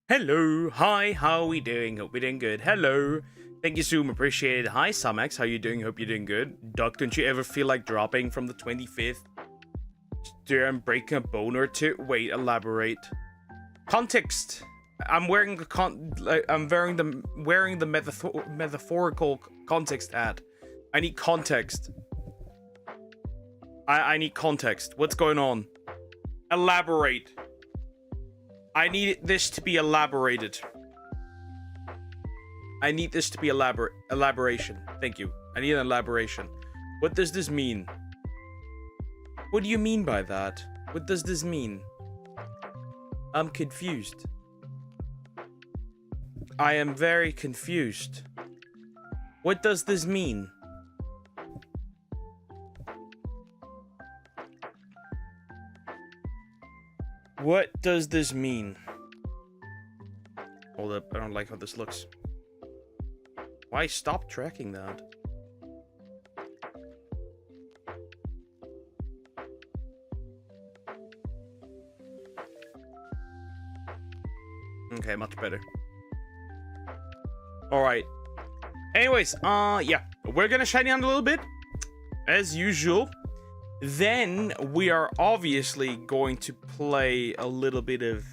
Hello, hi, how are we doing? Hope we're doing good. Hello, thank you, Zoom, appreciate it. Hi, Samex, how you doing? Hope you're doing good. Duck, don't you ever feel like dropping from the 25th? Dear, I'm breaking a bone or two. Wait, elaborate. Context. I'm wearing the metaphorical context hat. I need context. I need context. What's going on? Elaborate. I need this to be elaborated. I need this to be elaboration. Thank you. I need an elaboration. What does this mean? What do you mean by that? What does this mean? I'm confused. I am very confused. What does this mean? What does this mean? Hold up, I don't like how this looks. Why stop tracking that? Okay, much better. Alright. Anyways, yeah. We're gonna shine on a little bit. As usual. Then we are obviously going to play a little bit of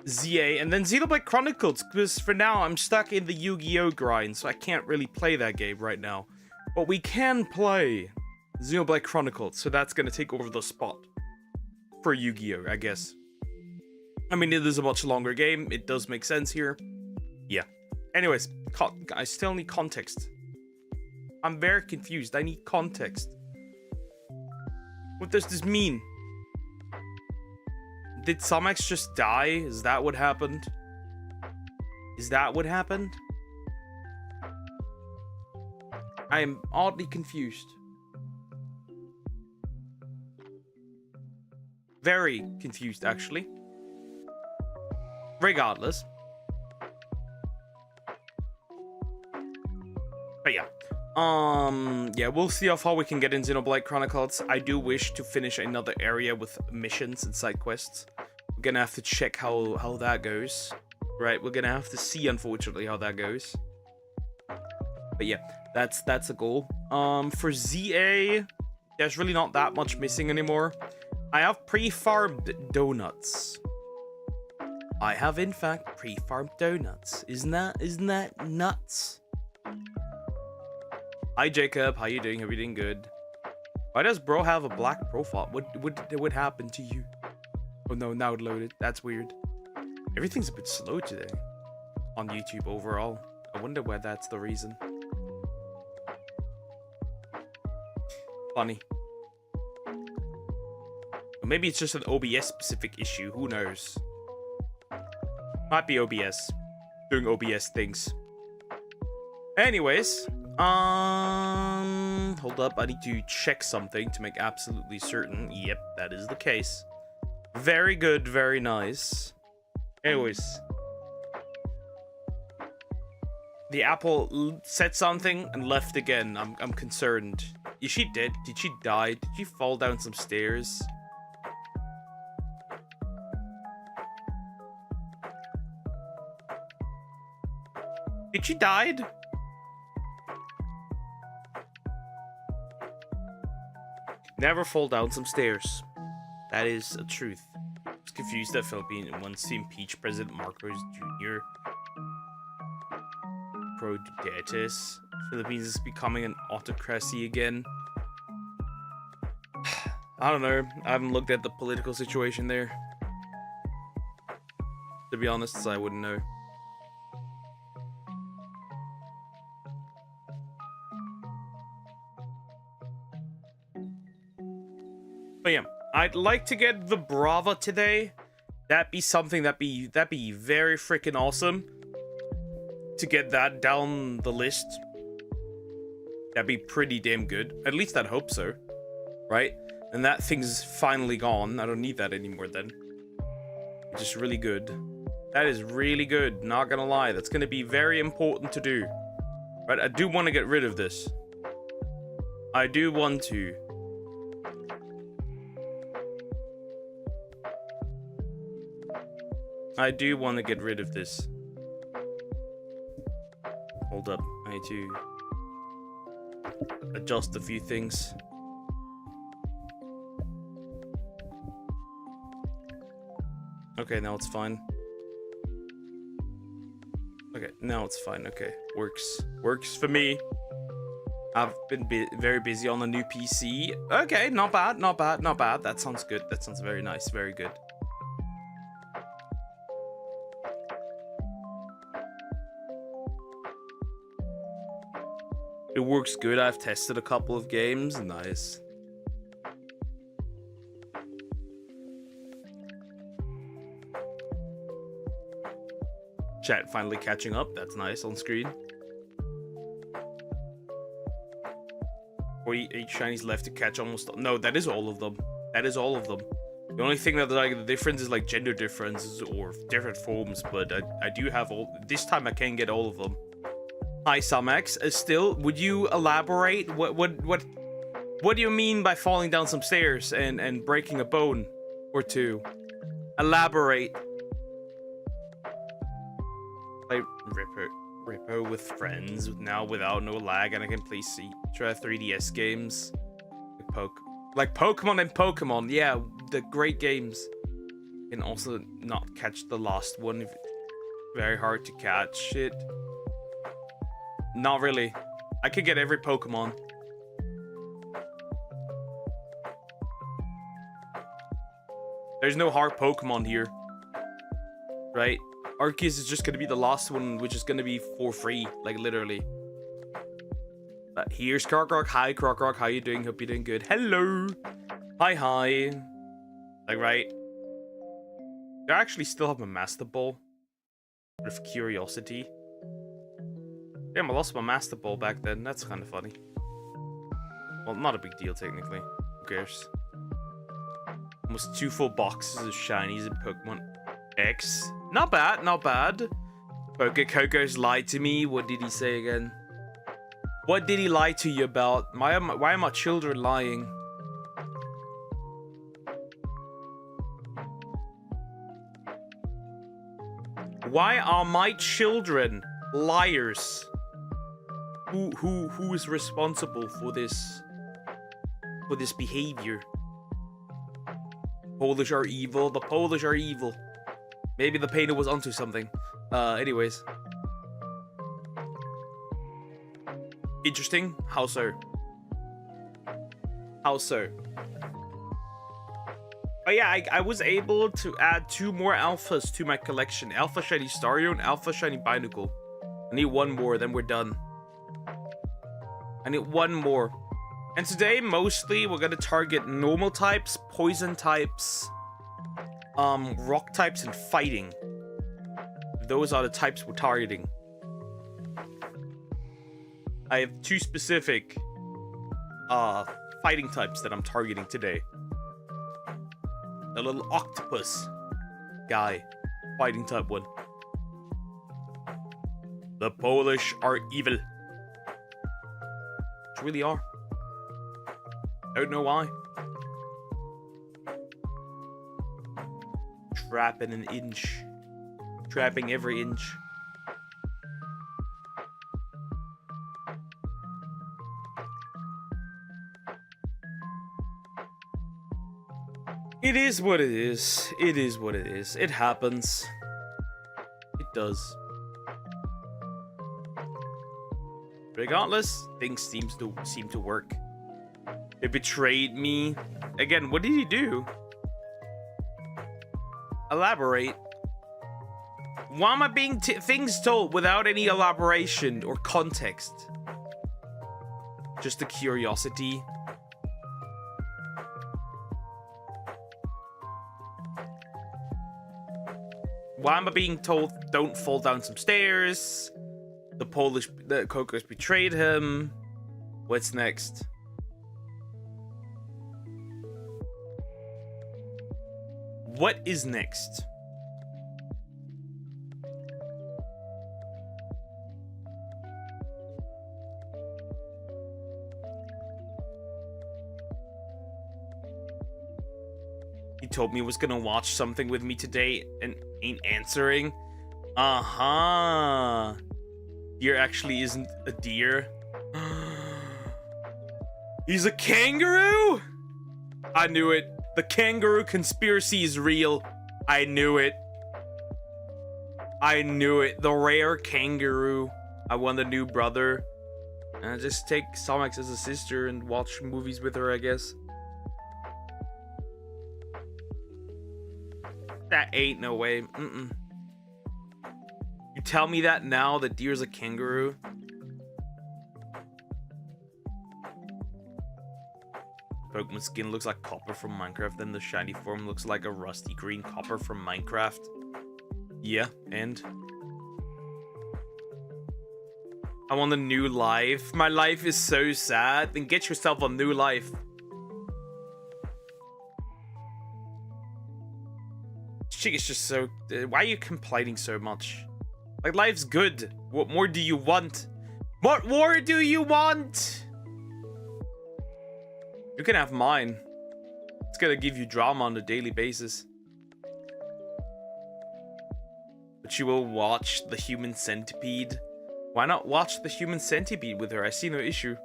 ZA and then Xenoblade Chronicles, because for now I'm stuck in the Yu-Gi-Oh grind, so I can't really play that game right now. But we can play Xenoblade Chronicles, so that's going to take over the spot for Yu-Gi-Oh, I guess. I mean, it is a much longer game, it does make sense here. Yeah. Anyways, I still need context. I'm very confused. I need context. What does this mean? Did Samex just die? Is that what happened? Is that what happened? I am oddly confused. Very confused, actually. Regardless. But yeah. Yeah, we'll see how far we can get in Xenoblade Chronicles. I do wish to finish another area with missions and side quests. We're gonna have to check how that goes. Right, we're gonna have to see, unfortunately, how that goes. But yeah, that's a goal. For ZA, there's really not that much missing anymore. I have pre-farmed donuts. I have, in fact, pre-farmed donuts. Isn't that nuts? Hi Jacob, how you doing? Hope you're doing good. Why does bro have a black profile? What happened to you? Oh no, now it loaded. That's weird. Everything's a bit slow today on YouTube overall. I wonder why that's the reason. Funny. Or maybe it's just an OBS specific issue. Who knows? Might be OBS doing OBS things. Anyways. Hold up, I need to check something to make absolutely certain. Yep, that is the case. Very good, very nice. Anyways. The apple said something and left again. I'm concerned. Is she dead? Did she die? Did she fall down some stairs? Did she died? Never fall down some stairs. That is a truth. I was confused that Philippines wants to impeach President Marcos Jr. Pro Dudetis. Philippines is becoming an autocracy again. I don't know. I haven't looked at the political situation there. To be honest, I wouldn't know. But yeah, I'd like to get the Brava today. That'd be something that'd be very freaking awesome. To get that down the list. That'd be pretty damn good. At least I'd hope so. Right? And that thing's finally gone. I don't need that anymore then. It's just really good. That is really good, not gonna lie. That's gonna be very important to do. Right, I do want to get rid of this. I do want to. I do want to get rid of this. Hold up. I need to adjust a few things. Okay, now it's fine. Okay, now it's fine. Okay, works. Works for me. I've been very busy on the new PC. Okay, not bad, not bad, not bad. That sounds good. That sounds very nice. Very good. It works good. I've tested a couple of games. Nice. Chat finally catching up. That's nice on screen. 48 shinies left to catch almost. No, that is all of them. That is all of them. The only thing that like the difference is like gender differences or different forms, but I do have all. This time I can get all of them. Hi, Samex. Still, would you elaborate? What do you mean by falling down some stairs and breaking a bone or two? Elaborate. Play Rippo with friends now without no lag, and I can play try 3DS games like Pokemon and Pokemon. Yeah, the great games. Can also not catch the last one. Very hard to catch it. Not really. I could get every Pokemon. There's no hard Pokemon here, right? Arceus is just gonna be the last one, which is gonna be for free, like literally. Here's Krokrock. Hi, Krokrock. How you doing? Hope you're doing good. Hello. Hi. Like, right? Do I actually still have a Master Ball? Out of curiosity. Damn, I lost my Master Ball back then. That's kind of funny. Well, not a big deal, technically. Who cares? Almost 2 full boxes of shinies in Pokemon X. Not bad, not bad. Coco's lied to me. What did he say again? What did he lie to you about? Why are my children lying? Why are my children liars? Who is responsible for this behavior? Polish are evil. The Polish are evil. Maybe the painter was onto something. Anyways. Interesting. How so? How so? Oh yeah, I was able to add 2 more alphas to my collection. Alpha Shiny Staryu and Alpha Shiny Binacle. I need 1 more, then we're done. I need 1 more. And today, mostly, we're gonna target normal types, poison types, rock types, and fighting. Those are the types we're targeting. I have 2 specific, fighting types that I'm targeting today. The little octopus guy, fighting type 1. The Polish are evil. Which really are. Don't know why. Trapping an inch. Trapping every inch. It is what it is. It is what it is. It happens. It does. Regardless, things seem to work. It betrayed me. Again, what did he do? Elaborate. Why am I being things told without any elaboration or context? Just a curiosity. Why am I being told don't fall down some stairs? The Coco's betrayed him. What's next? What is next? He told me he was gonna watch something with me today, and Ain't answering. Uh-huh. Deer actually isn't a deer. He's a kangaroo? I knew it. The kangaroo conspiracy is real. I knew it. I knew it. The rare kangaroo. I want a new brother. And I just take Somax as a sister and watch movies with her, I guess. That ain't no way. Mm-mm. You tell me that now that deer's a kangaroo? Pokemon skin looks like copper from Minecraft, then the shiny form looks like a rusty green copper from Minecraft. Yeah, and I want a new life. My life is so sad. Then get yourself a new life. Chick is just so... why are you complaining so much? Like, life's good. What more do you want? What more do you want? You can have mine. It's gonna give you drama on a daily basis. But you will watch The Human Centipede. Why not watch The Human Centipede with her? I see no issue.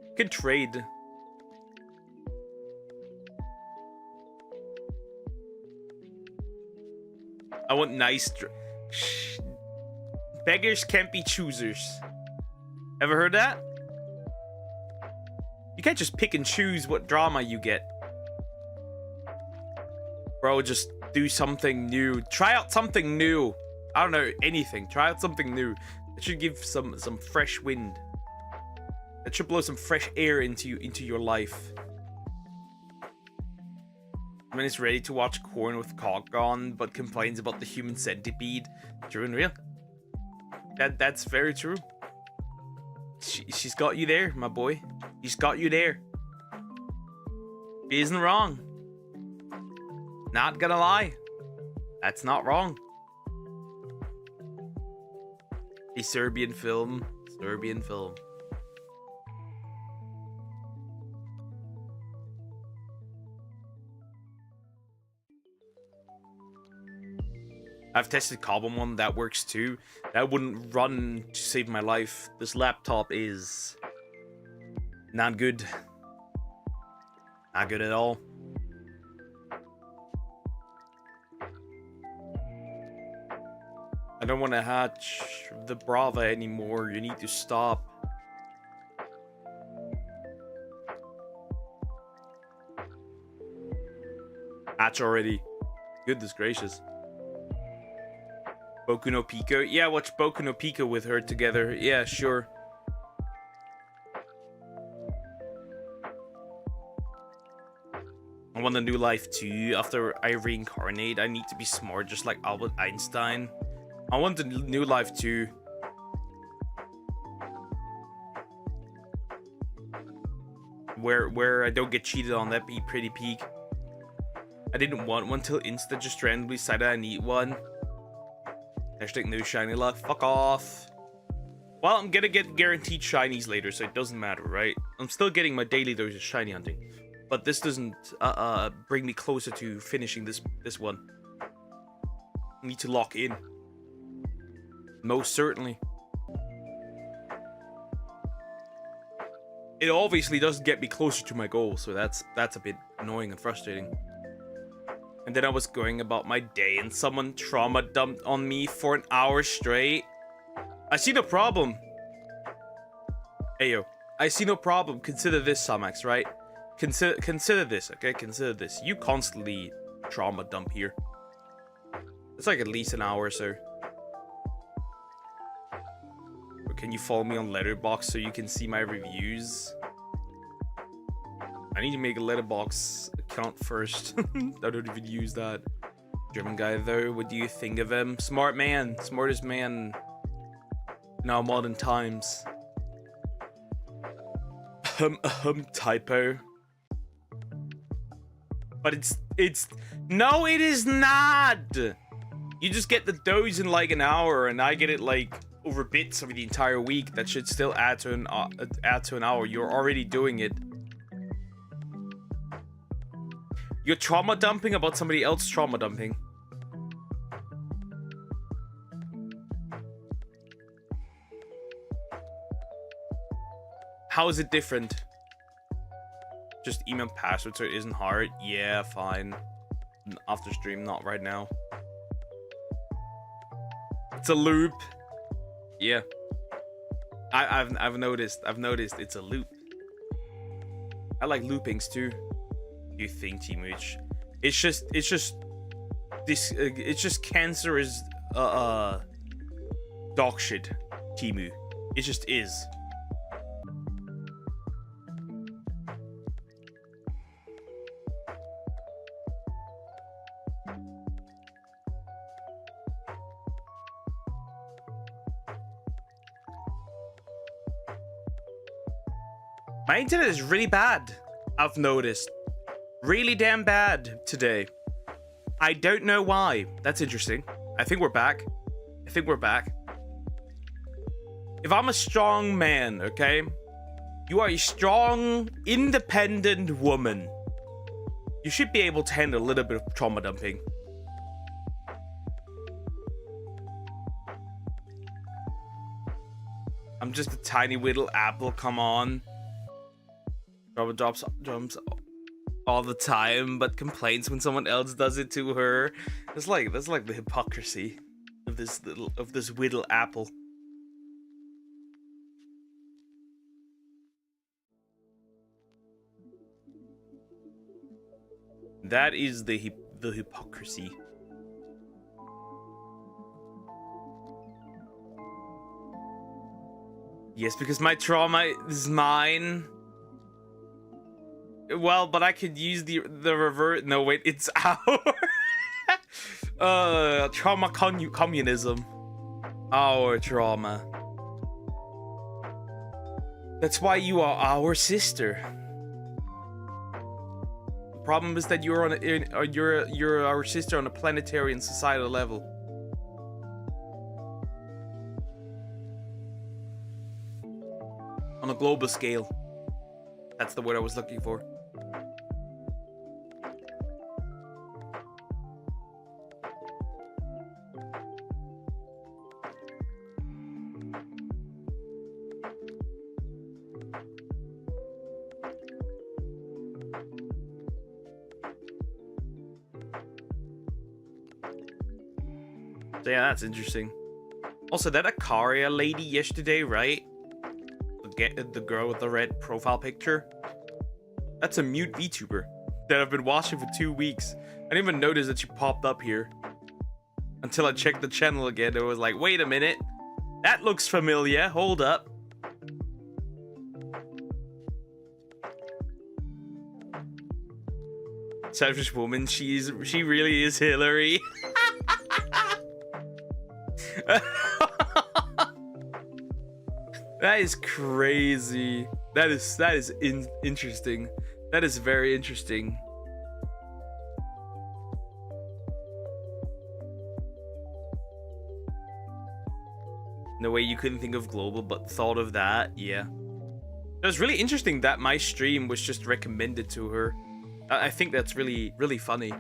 You can trade. I want nice... beggars can't be choosers. Ever heard that? You can't just pick and choose what drama you get. Bro, just do something new. Try out something new. I don't know, anything. Try out something new. It should give some fresh wind. It should blow some fresh air into your life. When it's ready to watch Corn with cock on, but complains about The Human Centipede. True and real. That's very true. She's got you there, my boy. She's got you there. She isn't wrong. Not gonna lie. That's not wrong. A Serbian film. Serbian film. I've tested Carbon one, that works too. That wouldn't run to save my life. This laptop is not good. Not good at all. I don't want to hatch the Brava anymore. You need to stop. Hatch already. Goodness gracious. Boku no Pico. Yeah, watch Boku no Pico with her together. Yeah, sure. I want a new life too. After I reincarnate, I need to be smart just like Albert Einstein. I want a new life too. Where I don't get cheated on. That'd be pretty peak. I didn't want one till Insta just randomly decided I need one. Hashtag no shiny luck. Fuck off. Well, I'm gonna get guaranteed shinies later, so it doesn't matter, right? I'm still getting my daily dose of shiny hunting. But this doesn't bring me closer to finishing this one. I need to lock in. Most certainly. It obviously doesn't get me closer to my goal, so that's a bit annoying and frustrating. And then I was going about my day and someone trauma dumped on me for an hour straight. I see no problem. Ayo, I see no problem. Consider this, Samax, right? Consider this, okay? Consider this. You constantly trauma dump here. It's like at least an hour or so. Or can you follow me on Letterboxd so you can see my reviews? I need to make a Letterboxd account first. I don't even use that. German guy though, what do you think of him? Smart man, smartest man in our modern times. Typo. But it's no, it is not. You just get the dose in like an hour, and I get it like over bits over the entire week. That should still add to an hour. You're already doing it. You're trauma dumping about somebody else trauma dumping. How is it different? Just email password so it isn't hard. Yeah, fine. After stream, not right now. It's a loop. Yeah. I've noticed it's a loop. I like loopings too. You think, Timu? It's just this. It's just cancerous dog shit, Timu. It just is. My internet is really bad. I've noticed. Really damn bad today. I don't know why. That's interesting. I think we're back. If I'm a strong man, okay? You are a strong, independent woman. You should be able to handle a little bit of trauma dumping. I'm just a tiny little apple, come on. Trauma jumps all the time, but complains when someone else does it to her. That's like the hypocrisy of this little apple. That is the hypocrisy. Yes, because my trauma is mine. Well, but I could use the revert. No, wait, it's our trauma communism. Our trauma. That's why you are our sister. The problem is that you're on you're our sister on a planetary and societal level. On a global scale. That's the word I was looking for. So yeah, that's interesting. Also, that Akaria lady yesterday, right? The girl with the red profile picture. That's a mute VTuber that I've been watching for 2 weeks. I didn't even notice that she popped up here until I checked the channel again. It was like, wait a minute, that looks familiar. Hold up. Selfish woman. She really is Hillary. That is crazy. That is interesting. That is very interesting. No way you couldn't think of global, but thought of that. Yeah. It was really interesting that my stream was just recommended to her. I think that's really, really funny,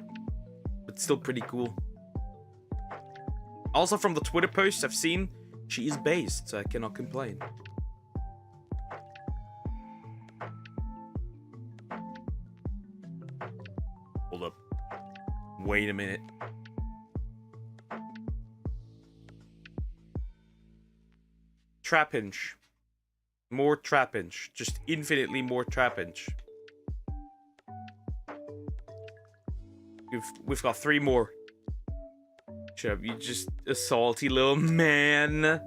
but still pretty cool. Also, from the Twitter posts I've seen, she is based, so I cannot complain. Hold up. Wait a minute. Trapinch. More Trapinch. Just infinitely more Trapinch. We've got 3 more. Chubb, you just a salty little man.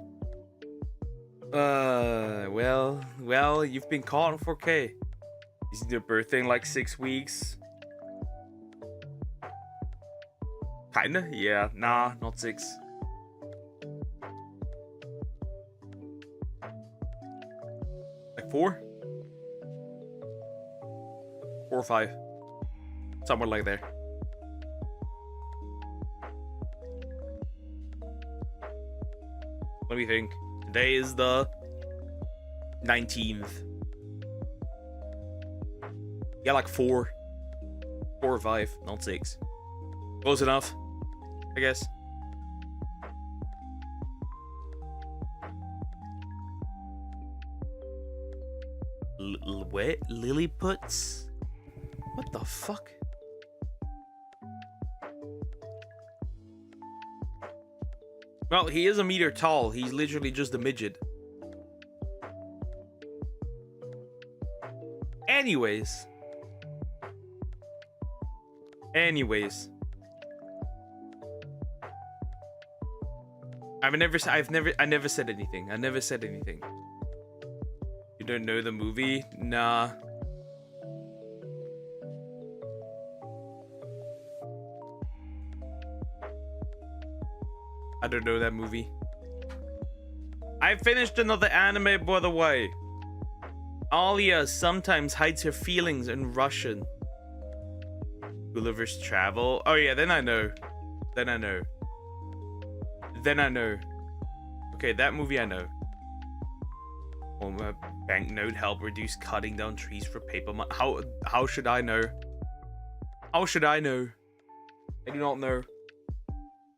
Well, you've been caught on 4K. Isn't your birthday in like 6 weeks? Kinda, yeah. Nah, not 6. Like 4? 4 or 5. Somewhere like there. Let me think. Today is the 19th. Yeah, like 4. 4 or 5, not 6. Close enough, I guess. What? Lilliputs? What the fuck? Well, he is a meter tall. He's literally just a midget. Anyways. I never said anything. I never said anything. You don't know the movie? Nah. I don't know that movie. I finished another anime, by the way. Alia sometimes hides her feelings in Russian. Gulliver's Travel. Oh yeah, then I know. Okay, that movie I know. Banknote help reduce cutting down trees for paper money. How should I know? How should I know? I do not know.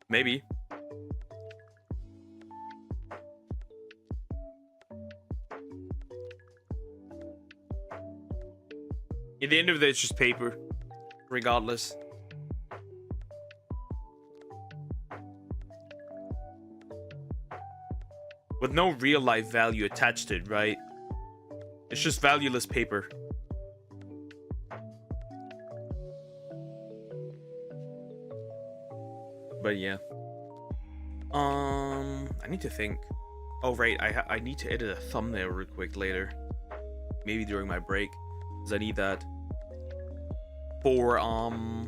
Maybe. At the end of the day, it's just paper. Regardless. With no real life value attached to it, right? It's just valueless paper. But yeah. I need to think. Oh right, I need to edit a thumbnail real quick later. Maybe during my break. Because I need that. For I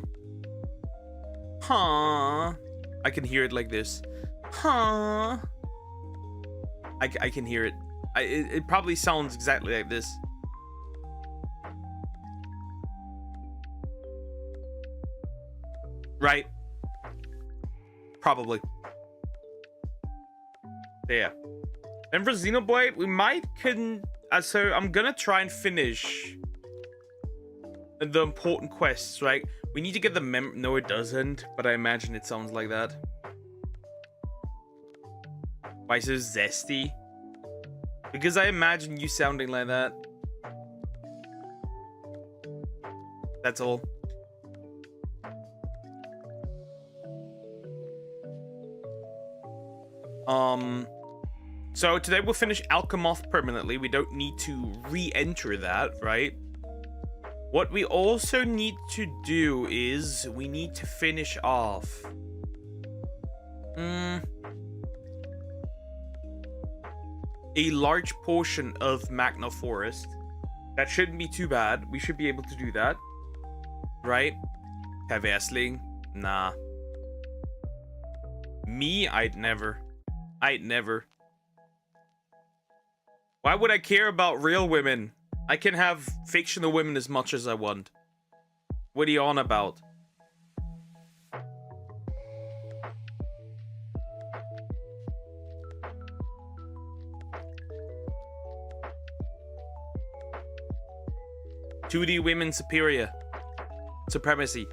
can hear it like this. I can hear it. It probably sounds exactly like this. Right? Probably. Yeah. And for Xenoblade, we might so I'm gonna try and finish the important quests, right? We need to get the no, it doesn't, but I imagine it sounds like that. Why so zesty? Because I imagine you sounding like that. That's all. So today we'll finish Alchemoth permanently. We don't need to re-enter that, right? What we also need to do is we need to finish off a large portion of Magna Forest. That shouldn't be too bad. We should be able to do that. Right? Perversling? Nah. Me? I'd never. Why would I care about real women? I can have fictional women as much as I want. What are you on about? "2D women superior. Supremacy."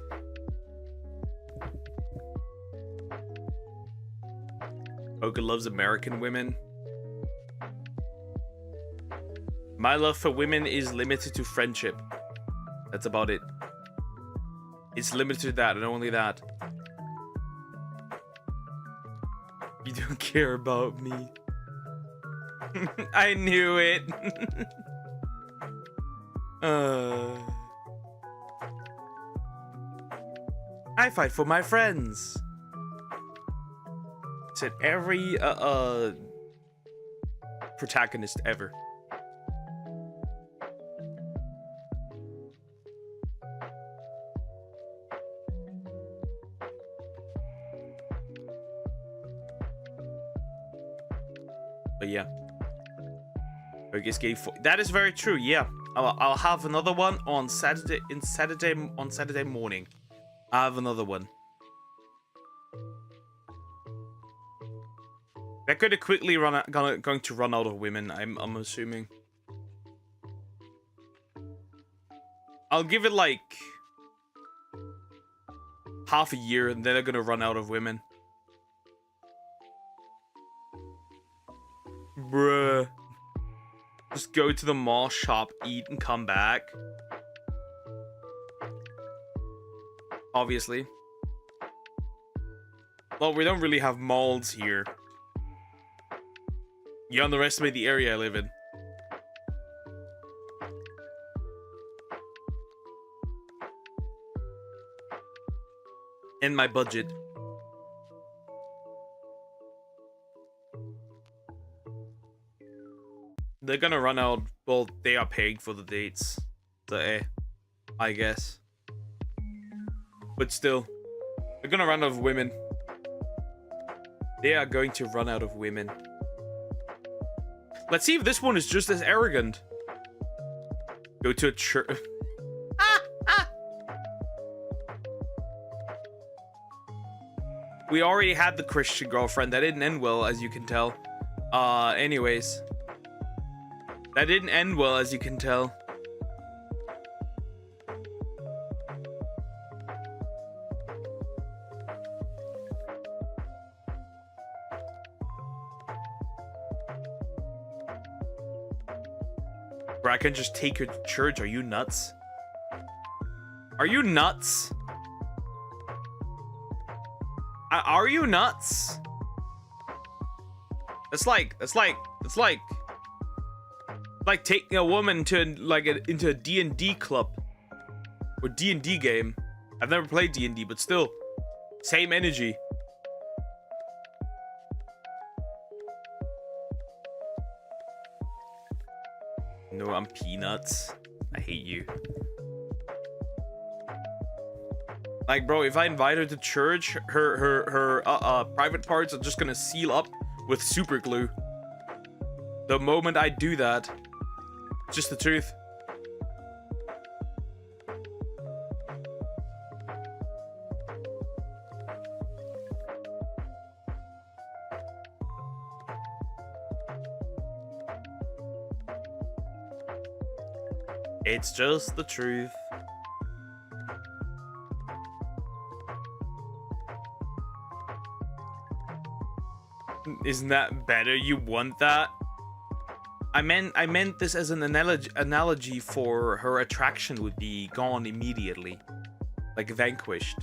Oka loves American women. My love for women is limited to friendship. That's about it. It's limited to that and only that. You don't care about me. I knew it. I fight for my friends. Said every protagonist ever. But yeah. That is very true. Yeah, I'll have another one on Saturday. On Saturday morning, I have another one. They're going to quickly going to run out of women. I'm assuming. I'll give it like half a year, and then they're gonna run out of women. Bruh. Just go to the mall, shop, eat, and come back. Obviously. Well, we don't really have malls here. You underestimate the area I live in. And my budget. They're gonna run out. Well, they are paying for the dates. So, I guess. But still, they're gonna run out of women. They are going to run out of women. Let's see if this one is just as arrogant. Go to a church. We already had the Christian girlfriend. That didn't end well, as you can tell. Anyways. That didn't end well, as you can tell. Bro, I can just take her to church. Are you nuts? Are you nuts? Are you nuts? It's like taking a woman to into a D&D club or D&D game. I've never played D&D, but still, same energy. No, I'm peanuts. I hate you. Like, bro, if I invite her to church, her private parts are just gonna seal up with super glue. The moment I do that, just the truth. It's just the truth. Isn't that better? You want that? I meant this as an analogy for her attraction would be gone immediately. Like vanquished.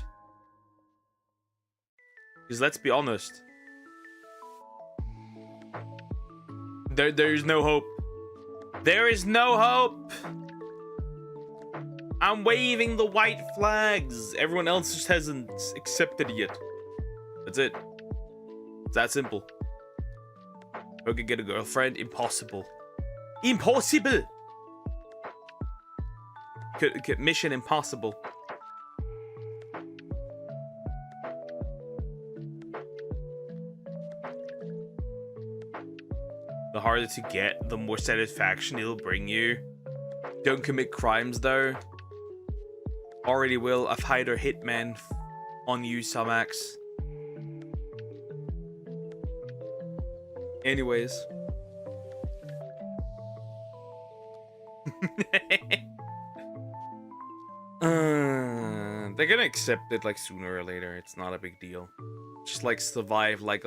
Because let's be honest. There's no hope. There is no hope! I'm waving the white flags. Everyone else just hasn't accepted it yet. That's it. It's that simple. Who can get a girlfriend? Impossible. Impossible! Mission impossible. The harder to get, the more satisfaction it'll bring you. Don't commit crimes though. Already will. I've hired a hitman on you, Samax. Anyways. They're gonna accept it like sooner or later. It's not a big deal. Just like survive like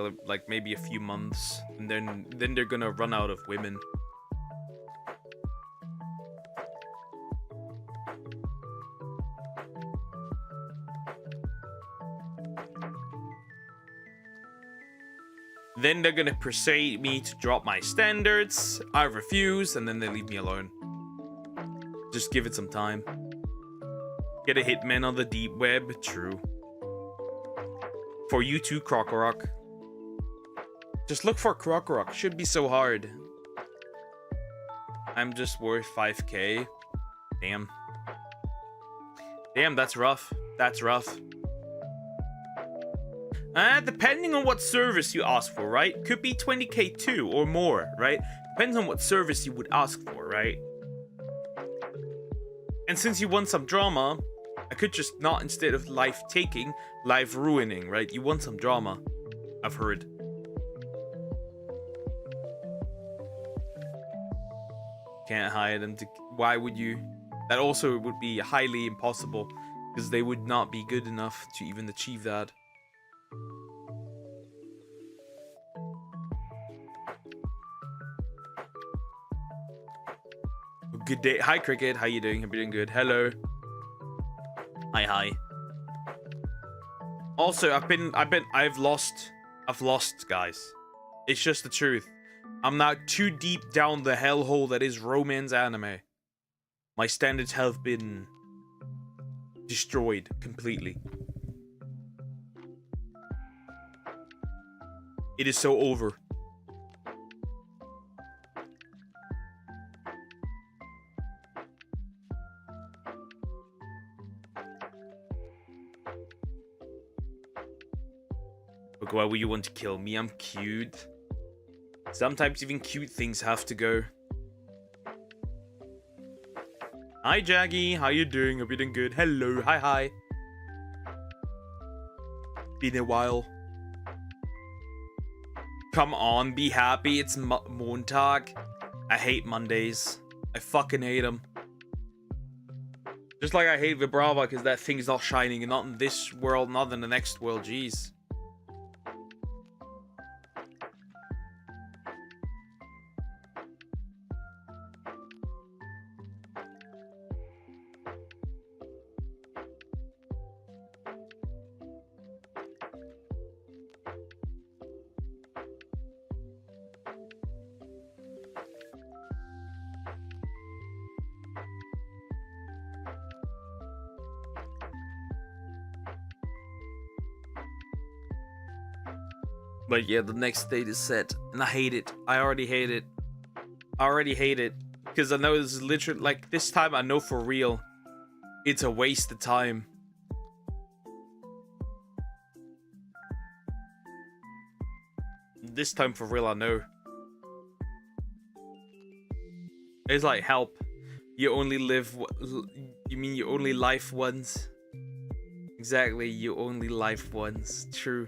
maybe a few months, and then they're gonna run out of women. Then they're gonna persuade me to drop my standards. I refuse, and then they leave me alone. Just give it some time. Get a hitman on the deep web. True. For you too, Krokorok. Just look for Krokorok. Should be so hard. I'm just worth 5k. Damn. Damn, that's rough. That's rough. Depending on what service you ask for, right? Could be 20k too, or more, right? Depends on what service you would ask for, right? And since you want some drama, I could just not, instead of life taking, life ruining, right? You want some drama, I've heard. Can't hire them to... Why would you? That also would be highly impossible. Because they would not be good enough to even achieve that. Good day. Hi, Cricket. How you doing? Hope you're doing good. Hello. Hi. Also, I've lost, guys. It's just the truth. I'm now too deep down the hellhole that is romance anime. My standards have been destroyed completely. It is so over. Look, why would you want to kill me? I'm cute. Sometimes even cute things have to go. Hi, Jaggy. How you doing? Hope you're doing good. Hello. Hi. Been a while. Come on, be happy. It's Montag. I hate Mondays. I fucking hate them. Just like I hate Vibrava because that thing's not shining, and not in this world, not in the next world. Jeez. But yeah, the next date is set, and I hate it. I already hate it. Because I know this is literally, like, this time I know for real, it's a waste of time. This time for real, I know. It's like, help. You only live, you mean you only life once? Exactly, you only life once. True.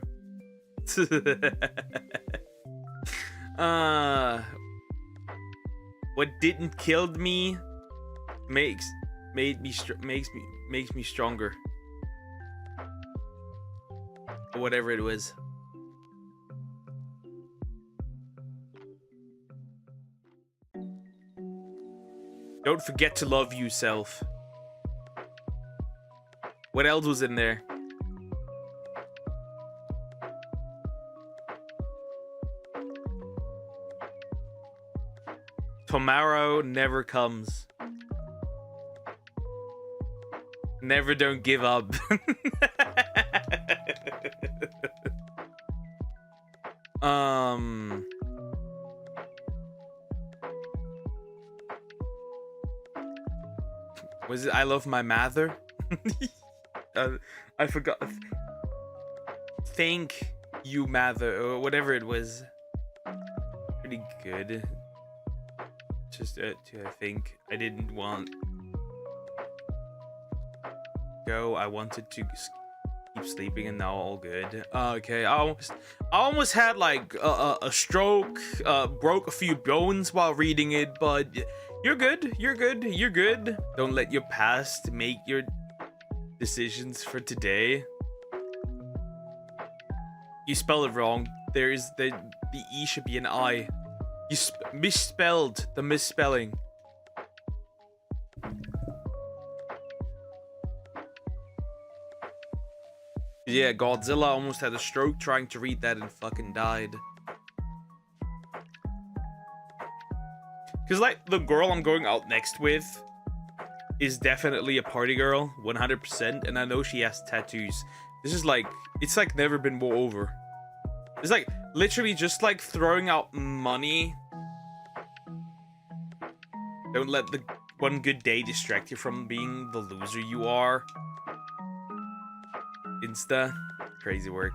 What didn't kill me makes me stronger. Or whatever it was. Don't forget to love yourself. What else was in there? Tomorrow never comes. Never don't give up. Was it I love my mother? I forgot. Thank you, mother, or whatever it was. Pretty good. Just I think I didn't want go. I wanted to keep sleeping, and now all good. Okay, I almost had like a stroke. Broke a few bones while reading it, but you're good. You're good. Don't let your past make your decisions for today. You spelled it wrong. There's the E should be an I. You misspelled the misspelling. Yeah, Godzilla almost had a stroke trying to read that and fucking died. Because, like, the girl I'm going out next with is definitely a party girl, 100%, and I know she has tattoos. This is like, it's like never been more over. It's like, literally just like throwing out money. Don't let the one good day distract you from being the loser you are. Insta. Crazy work.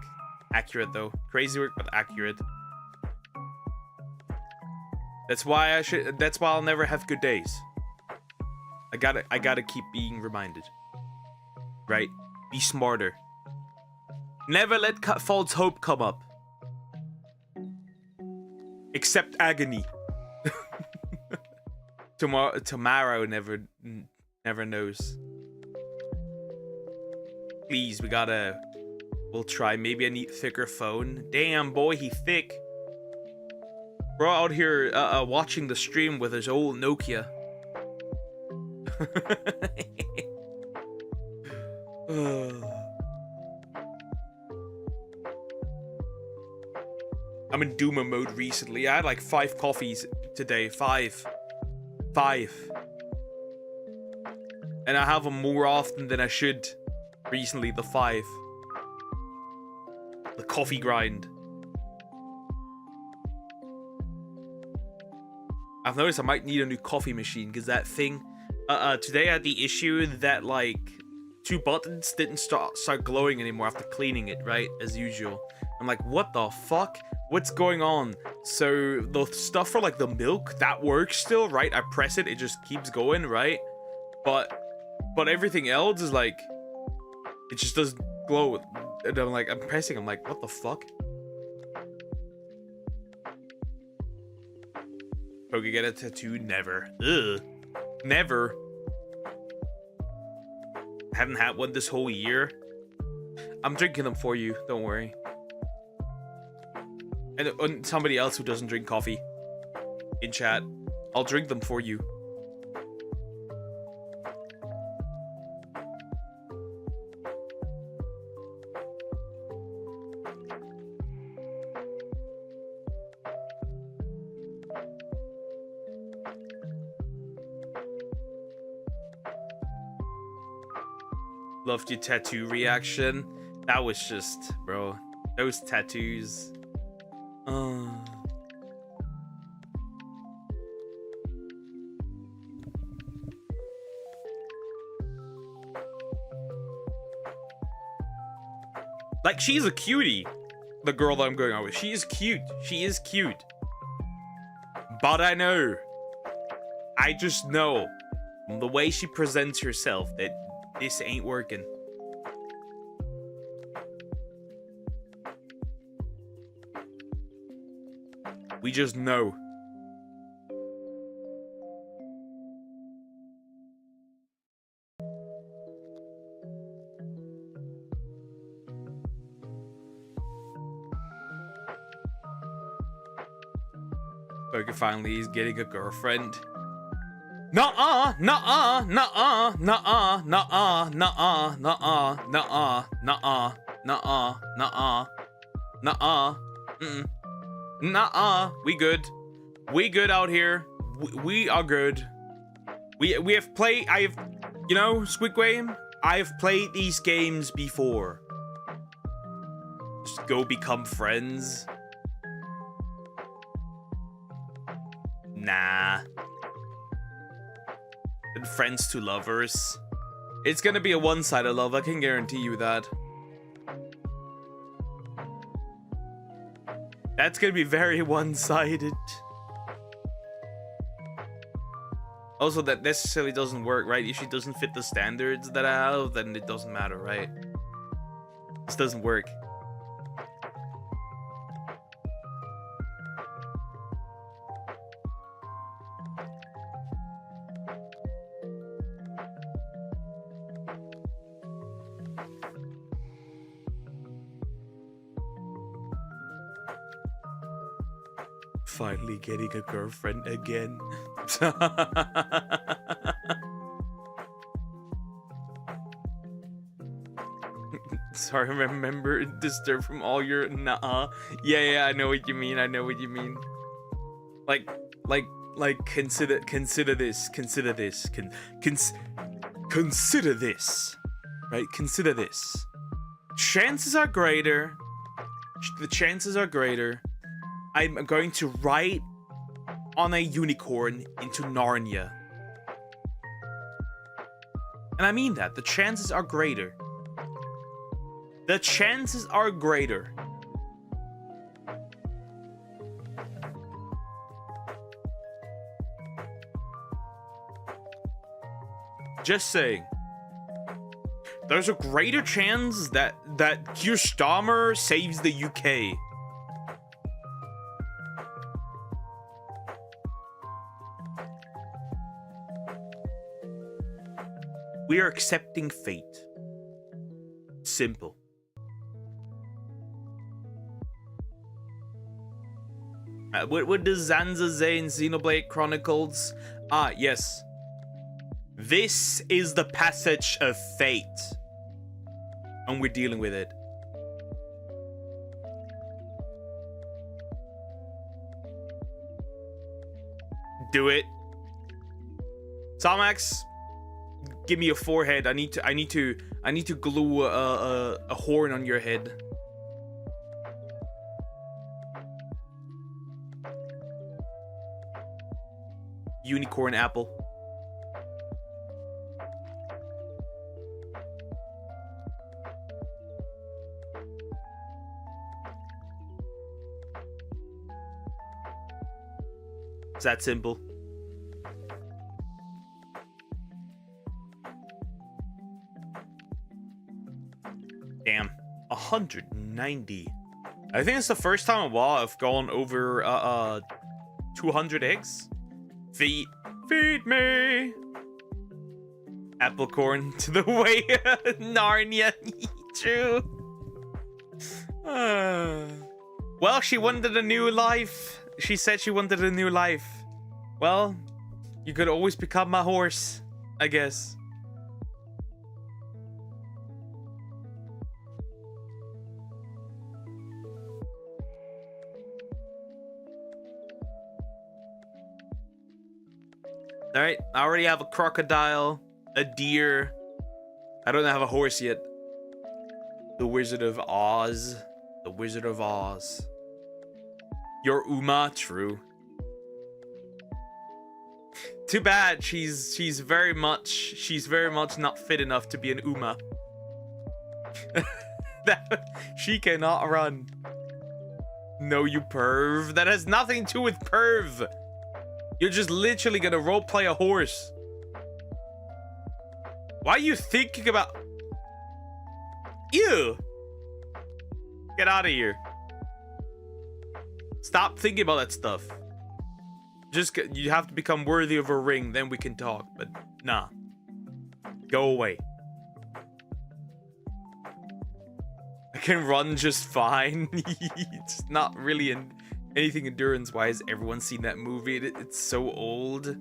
Accurate though. Crazy work, but accurate. That's why I'll never have good days. I gotta keep being reminded. Right? Be smarter. Never let false hope come up. Except agony. Tomorrow never knows. Please, we'll try. Maybe I need thicker phone. Damn, boy, he thick. Bro out here watching the stream with his old Nokia. I'm in Duma mode recently. I had like 5 coffees today. 5. And I have them more often than I should. Recently, the 5. The coffee grind. I've noticed I might need a new coffee machine because that thing. Today I had the issue that like 2 buttons didn't start glowing anymore after cleaning it, right? As usual. I'm like, what the fuck? What's going on? So the stuff for like the milk, that works still, right? I press it, it just keeps going, right? But everything else is like, it just doesn't glow. And I'm pressing, I'm like, what the fuck? Poke get a tattoo? Never. Ugh. Never. Haven't had one this whole year. I'm drinking them for you, don't worry. And somebody else who doesn't drink coffee in chat, I'll drink them for you. Loved your tattoo reaction. That was just, bro, those tattoos. Like, she's a cutie. The girl that I'm going out with. She is cute. She is cute. But I know. I just know. From the way she presents herself that this ain't working. We just know. Burger finally is getting a girlfriend. Nuh-uh, nuh-uh, nuh-uh, nuh-uh, nuh-uh, nuh-uh, nuh-uh, nuh-uh, nuh-uh, nuh-uh, nuh-uh, nuh-uh, nuh-uh, we good. We good out here. We are good. We have played, you know, Squid Game, I have played these games before. Just go become friends. Nah. And friends to lovers. It's gonna be a one-sided love, I can guarantee you that. That's gonna be very one-sided. Also, that necessarily doesn't work, right? If she doesn't fit the standards that I have, then it doesn't matter, right? This doesn't work. Finally getting a girlfriend again. Sorry, remember disturbed from all your nah. Yeah, I know what you mean. I know what you mean. Like consider this. Consider this. Consider this. Right? Consider this. Chances are greater. The chances are greater. I'm going to ride on a unicorn into Narnia. And I mean that. The chances are greater. The chances are greater. Just saying. There's a greater chance that Keir Starmer saves the UK. We are accepting fate. Simple. What does Zanza say in Xenoblade Chronicles? Ah, yes. This is the passage of fate. And we're dealing with it. Do it. Tomax, give me a forehead. I need to glue a horn on your head. Unicorn apple. It's that simple. Damn, 190. I think it's the first time in a while I've gone over 200 eggs. Feed me. Apple corn to the way. Narnia. True. Well, she wanted a new life. She said she wanted a new life. Well, you could always become my horse, I guess. Alright, I already have a crocodile, a deer. I don't have a horse yet. The Wizard of Oz. The Wizard of Oz. Your Uma, true. Too bad she's very much not fit enough to be an Uma. She cannot run. No, you perv. That has nothing to do with perv. You're just literally gonna roleplay a horse. Why are you thinking about... Ew. Get out of here. Stop thinking about that stuff. Just, you have to become worthy of a ring, then we can talk. But, nah. Go away. I can run just fine. It's not really anything endurance-wise. Everyone's seen that movie. It's so old.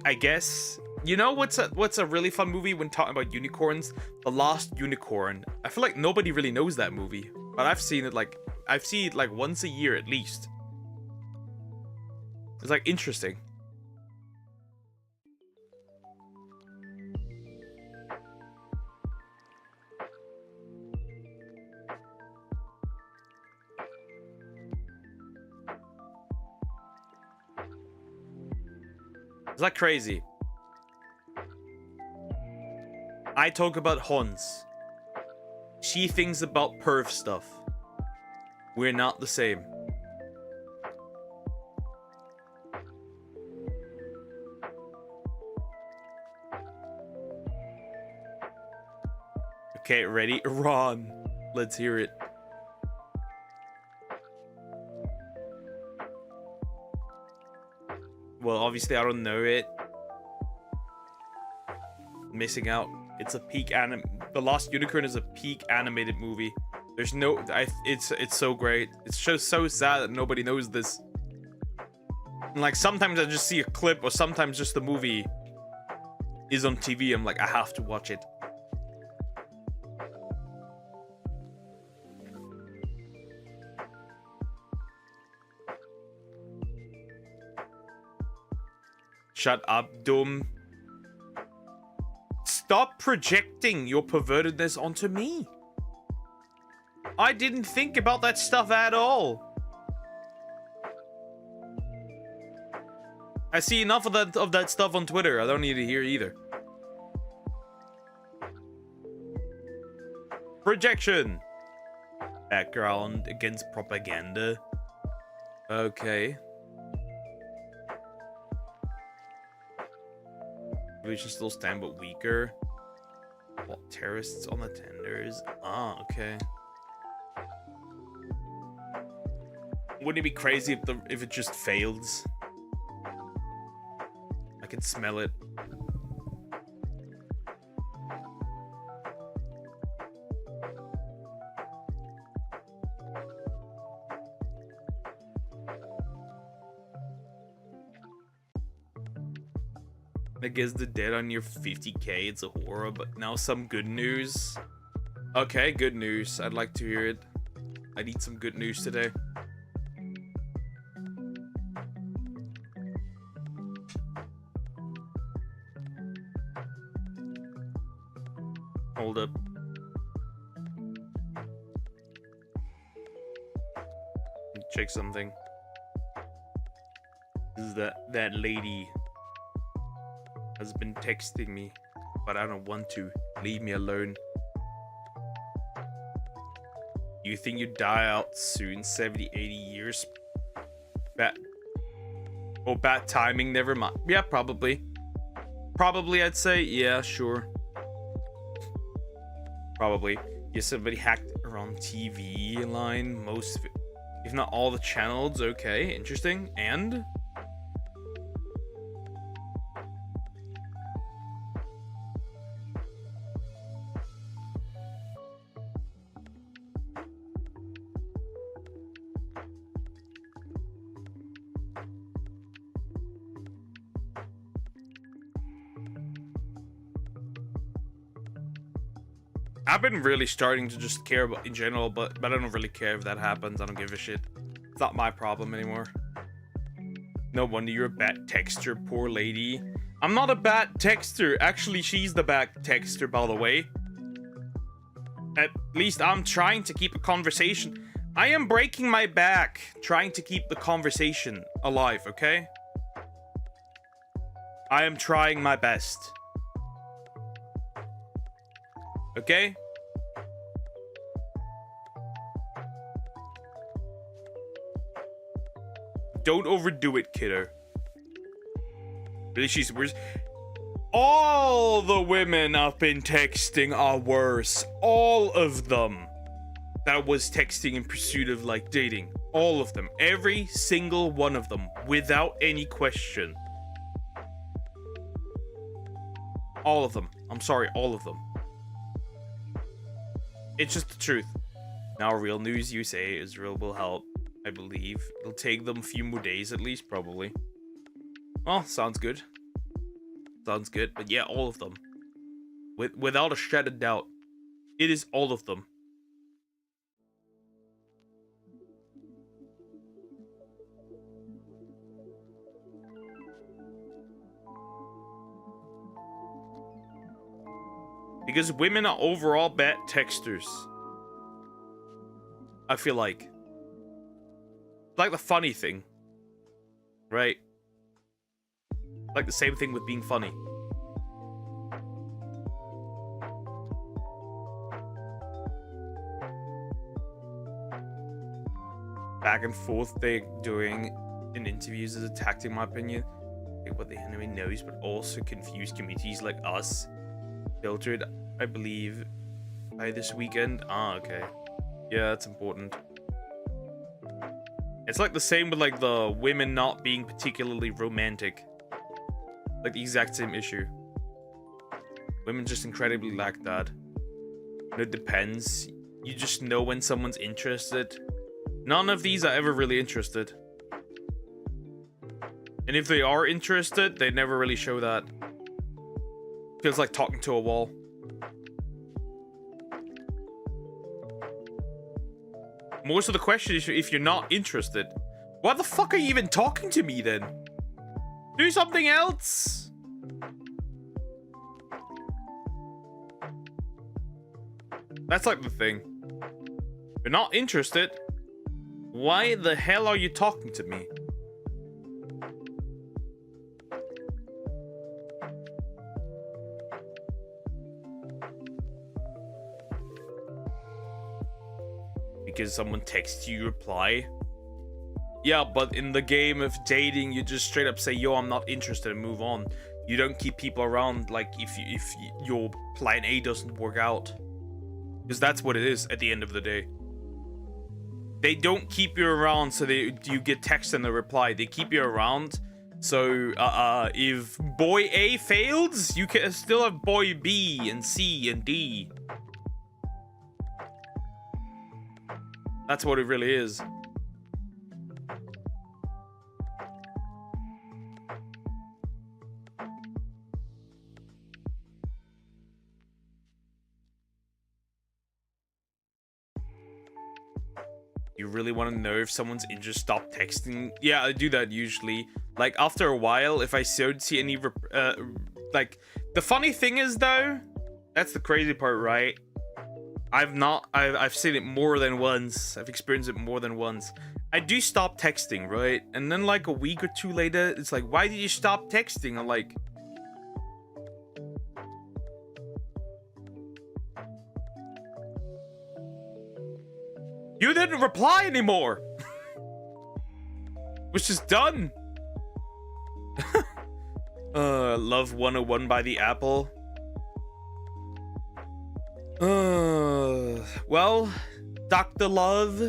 I guess. You know what's a really fun movie when talking about unicorns? The Lost Unicorn. I feel like nobody really knows that movie. But I've seen it like once a year at least. It's like interesting. It's like crazy. I talk about Hons. She thinks about perv stuff. We're not the same. Okay, ready? Run. Let's hear it. Well, obviously I don't know it. Missing out. It's a peak The Lost Unicorn is a peak animated movie. There's no... It's so great. It's just so sad that nobody knows this. And like, sometimes I just see a clip, or sometimes just the movie is on TV. I'm like, I have to watch it. Shut up, dumb. Stop projecting your pervertedness onto me. I didn't think about that stuff at all. I see enough of that stuff on Twitter. I don't need to hear either. Projection. Background against propaganda. Okay. We should still stand but weaker. What, terrorists on the tenders? Ah, okay. Wouldn't it be crazy if it just fails? I can smell it. I guess the dead on your 50k, it's a horror, but now some good news. Okay, good news. I'd like to hear it. I need some good news today. Hold up. Check something. This is that lady has been texting me, but I don't want to. Leave me alone. You think you die out soon? 70, 80 years? Bad timing, never mind. Yeah, probably. Probably, I'd say. Yeah, sure. Probably. Yeah, somebody hacked around TV line. Most of it, if not all the channels. Okay, interesting. And? I've been really starting to just care about in general, but I don't really care if that happens. I don't give a shit. It's not my problem anymore. No wonder you're a bad texter, poor lady. I'm not a bad texter. Actually, she's the bad texter, by the way. At least I'm trying to keep a conversation. I am breaking my back trying to keep the conversation alive, okay? I am trying my best. Okay? Don't overdo it, kiddo. Really, she's worse. All the women I've been texting are worse. All of them. That was texting in pursuit of, like, dating. All of them. Every single one of them. Without any question. All of them. I'm sorry, all of them. It's just the truth. Now, real news, you say Israel will help. I believe it'll take them a few more days at least, probably. Well, sounds good. Sounds good. But yeah, all of them. Without a shred of doubt. It is all of them. Because women are overall bad texters. I feel like. Like the funny thing. Right? Like the same thing with being funny. Back and forth they're doing in interviews is a tactic, in my opinion. Like what the enemy knows, but also confuse communities like us. Filtered, I believe, by this weekend. Ah, okay. Yeah, that's important. It's like the same with like the women not being particularly romantic. Like the exact same issue. Women just incredibly lack that. And it depends. You just know when someone's interested. None of these are ever really interested. And if they are interested, they never really show that. Feels like talking to a wall. Most of the question is if you're not interested. Why the fuck are you even talking to me then? Do something else! That's like the thing. If you're not interested, why the hell are you talking to me? Because someone texts you, your Yeah, but in the game of dating, you just straight up say, yo, I'm not interested, and move on. You don't keep people around like if your plan A doesn't work out. Because that's what it is at the end of the day. They don't keep you around so you get text and a reply. They keep you around so if boy A fails, you can still have boy B and C and D. That's what it really is. You really want to know if someone's interested, stop texting. Yeah, I do that usually. Like, after a while, if I don't see any, like, the funny thing is, though, that's the crazy part, right? I've seen it more than once. I've experienced it more than once. I do stop texting, right? And then, like, a week or two later, it's like, why did you stop texting? I'm like... You didn't reply anymore! Which is done! Love 101 by the Apple. Well, Dr. Love,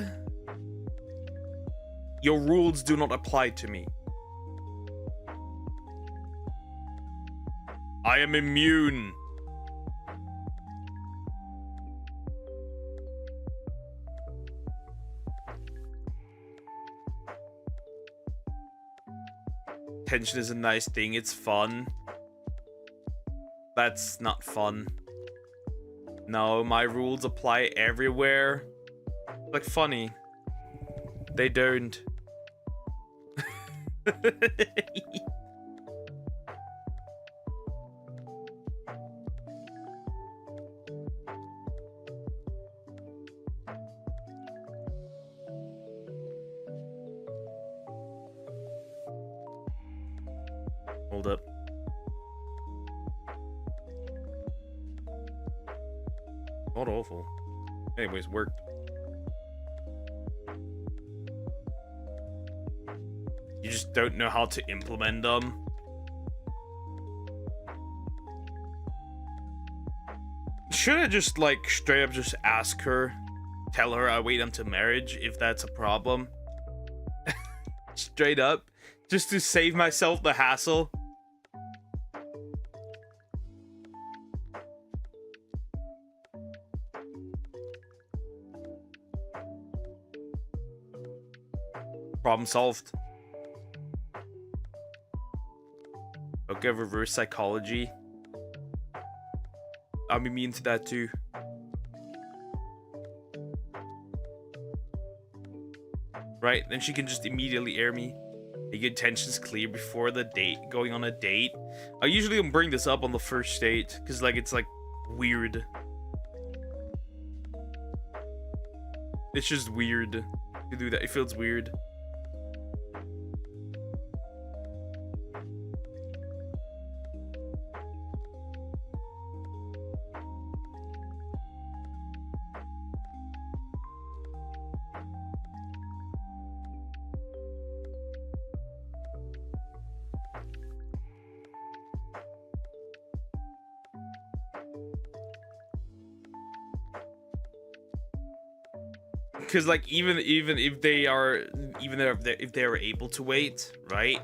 your rules do not apply to me. I am immune. Tension is a nice thing, it's fun. That's not fun. No, my rules apply everywhere. Like, funny. They don't. Hold up. Not awful. Anyways, worked. You just don't know how to implement them. Should I just, like, straight up just ask her, tell her I wait until marriage if that's a problem? Straight up, just to save myself the hassle. Problem solved. Okay, reverse psychology. I'm immune to that too. Right, then she can just immediately air me. Make your intentions clear before the date, going on a date. I usually don't bring this up on the first date, because like it's like weird. It's just weird to do that. It feels weird. Because like even if they are if they are able to wait, right?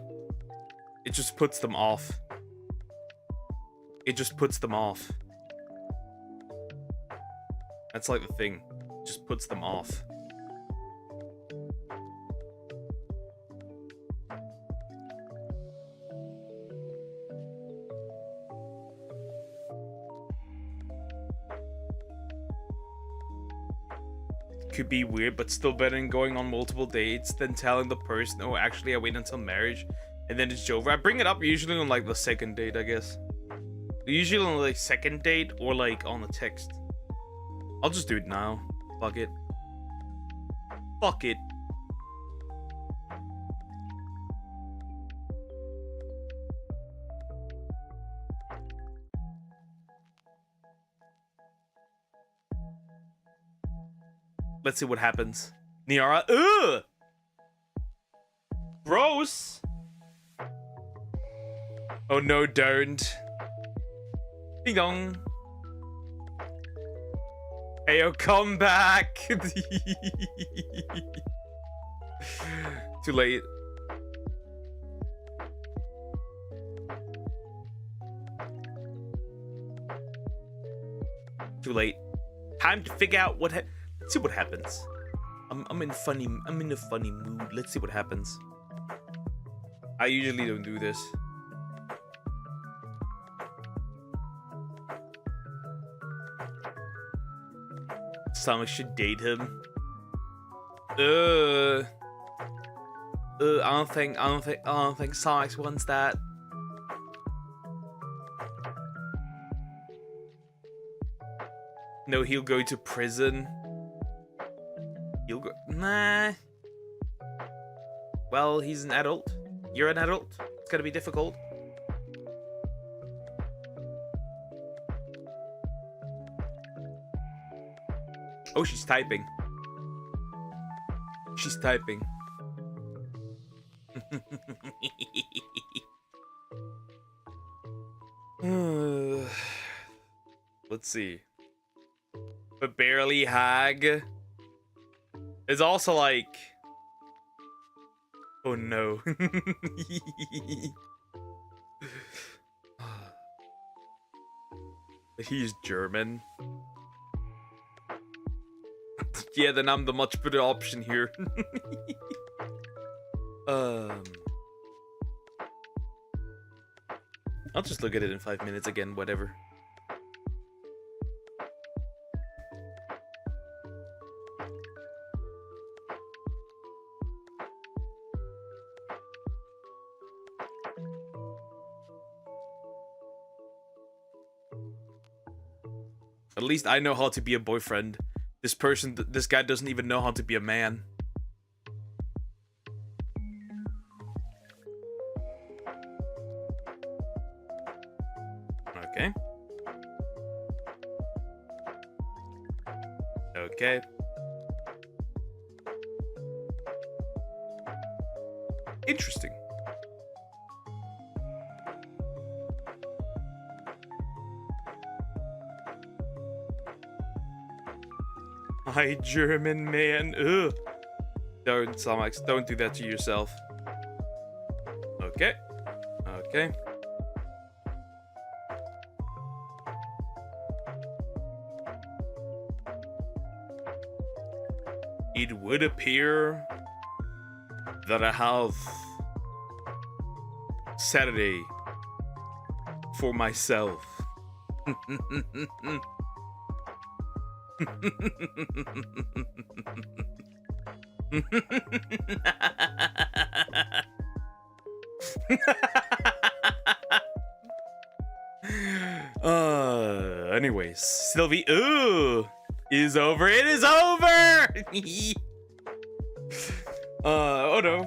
It just puts them off. It just puts them off. That's like the thing. It just puts them off. Could be weird, but still better than going on multiple dates than telling the person, oh, actually, I wait until marriage, and then it's over. I bring it up usually on, like, the second date, I guess. Usually on, like, second date or, like, on the text. I'll just do it now. Fuck it. Fuck it. Let's see what happens. Niara, ugh! Gross! Oh no, don't. Ding dong. Heyo, come back! Too late. Too late. Time to figure out what let's see what happens. I'm in a funny mood. Let's see what happens. I usually don't do this. Someone should date him. I don't think Sonic wants that. No, he'll go to prison. He'll go. Nah. Well, he's an adult. You're an adult. It's gonna be difficult. Oh, she's typing. She's typing. Let's see. But barely hag. It's also like, oh no. He's German. Yeah, then I'm the much better option here. I'll just look at it in 5 minutes again, whatever. At least I know how to be a boyfriend. This guy doesn't even know how to be a man. Okay. Okay. Interesting. Hi, German man. Ugh. Don't, Samax. Don't do that to yourself. Okay. Okay. It would appear that I have Saturday for myself. Anyways, Sylvie, is over. It is over. Oh no.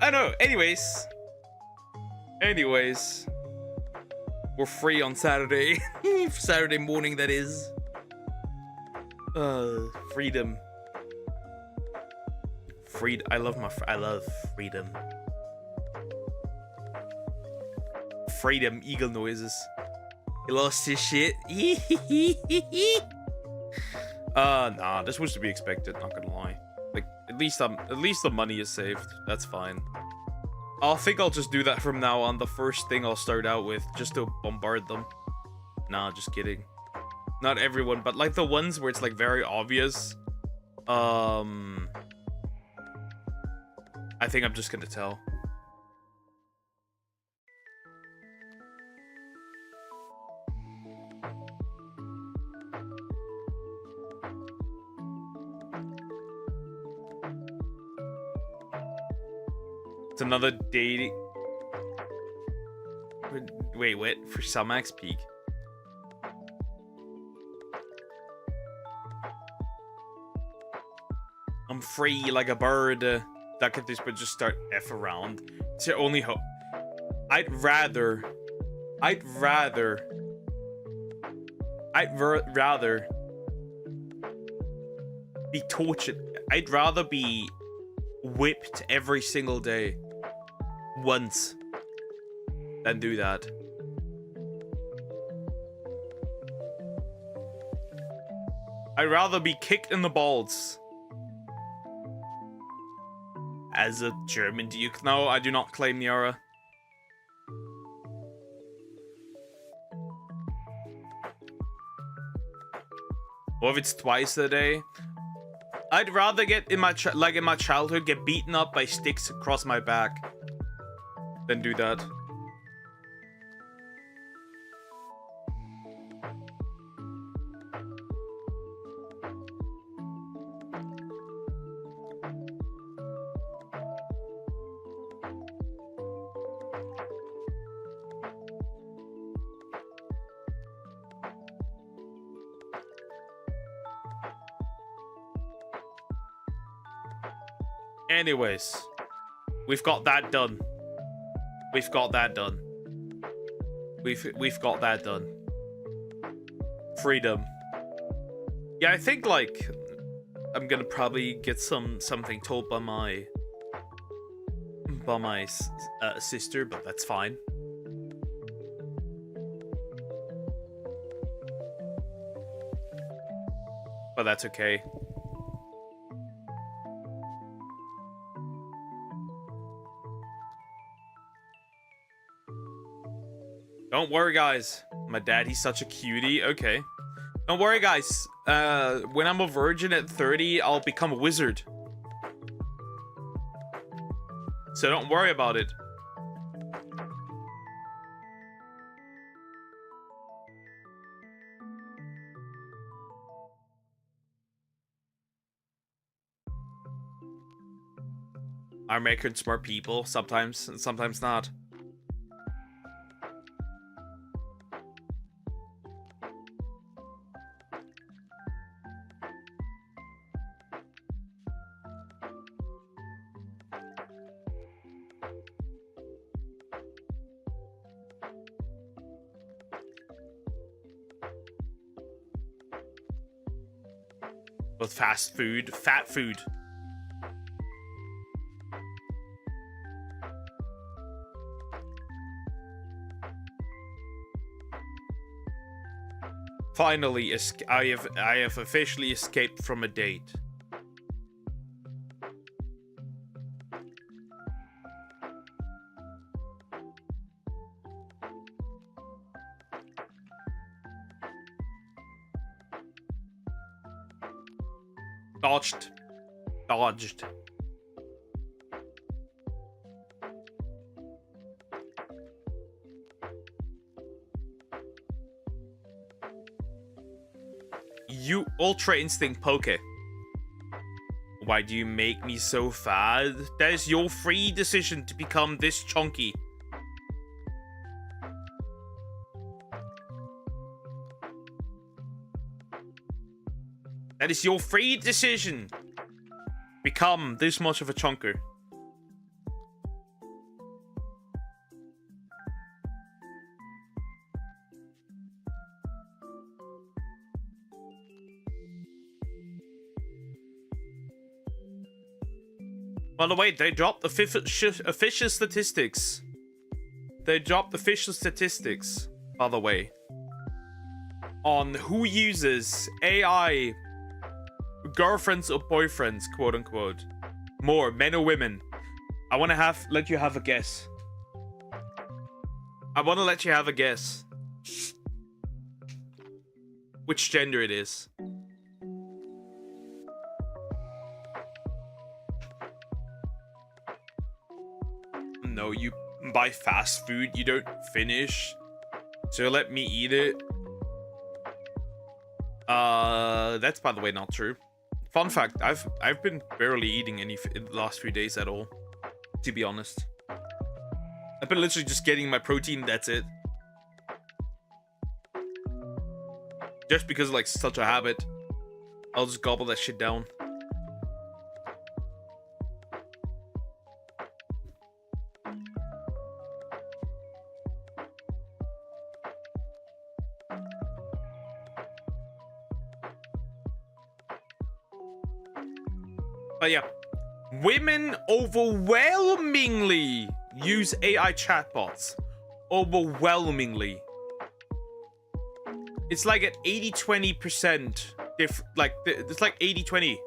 I know. Anyways, we're free on Saturday. Saturday morning, that is. Freedom. I love freedom. Freedom, eagle noises. He lost his shit. Nah, this was to be expected, not gonna lie. Like, at least the money is saved. That's fine. I think I'll just do that from now on. The first thing I'll start out with, just to bombard them. Nah, just kidding. Not everyone, but like the ones where it's like very obvious. I think I'm just gonna tell. It's another dating. Wait, what? For Samax Peak? I'm free like a bird. That could just start F around. It's your only hope. I'd rather be tortured. I'd rather be whipped every single day once than do that. I'd rather be kicked in the balls. As a German duke. No, I do not claim the aura. Or if it's twice a day. I'd rather get in my childhood get beaten up by sticks across my back than do that. Anyways, we've got that done. We've got that done. We've got that done. Freedom. Yeah, I think like I'm gonna probably get something told by my sister, but that's fine. But that's okay. Don't worry, guys. My dad, he's such a cutie. Okay. Don't worry, guys. When I'm a virgin at 30, I'll become a wizard. So don't worry about it. I'm making smart people sometimes, and sometimes not. With fast food, fat food. Finally, I have officially escaped from a date. Dodged. You Ultra Instinct Poke. Why do you make me so fat? That is your free decision to become this chunky. That is your free decision. Become this much of a chunker. By the way, they dropped the official statistics. They dropped the official statistics, by the way, on who uses AI girlfriends or boyfriends, quote unquote, more, men or women. I want to let you have a guess. I want to let you have a guess which gender it is. No, you buy fast food, you don't finish, so let me eat it. That's by the way not true. Fun fact, I've been barely eating any in the last few days at all, to be honest. I've been literally just getting my protein, that's it. Just because like such a habit, I'll just gobble that shit down. But yeah, women overwhelmingly use AI chatbots. Overwhelmingly. It's like at 80-20%. It's like 80-20.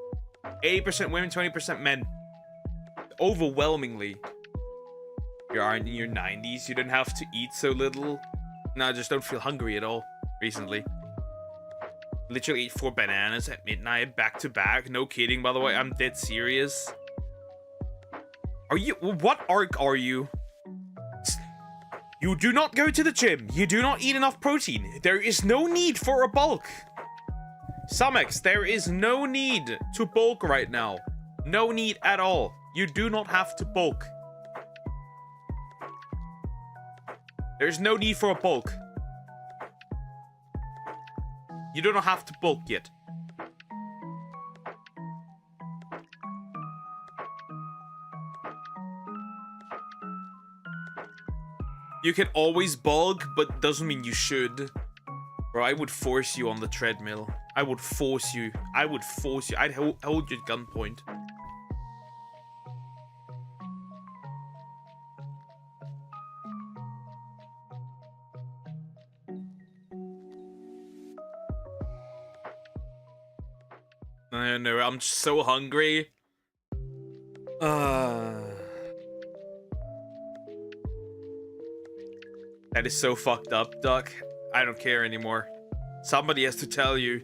80% women, 20% men. Overwhelmingly. You're in your 90s, you don't have to eat so little. No, I just don't feel hungry at all recently. Literally ate 4 bananas at midnight, back to back. No kidding, by the way. I'm dead serious. Are you? What arc are you? You do not go to the gym. You do not eat enough protein. There is no need for a bulk. Samex, there is no need to bulk right now. No need at all. You do not have to bulk. There's no need for a bulk. You don't have to bulk yet. You can always bulk, but doesn't mean you should. Bro, I would force you on the treadmill. I would force you. I would force you. I'd hold you at gunpoint. I don't know, I'm just so hungry. That is so fucked up, Duck. I don't care anymore. Somebody has to tell you.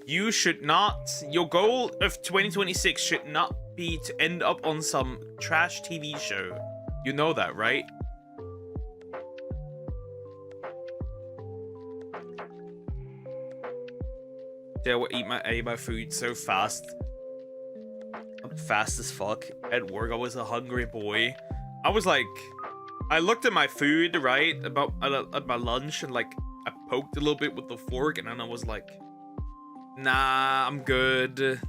You should not... Your goal of 2026 should not be to end up on some trash TV show. You know that, right? Yeah, I will eat my food so fast. I'm fast as fuck. At work, I was a hungry boy. I was like... I looked at my food, right? At my lunch, and like... I poked a little bit with the fork, and then I was like... Nah, I'm good.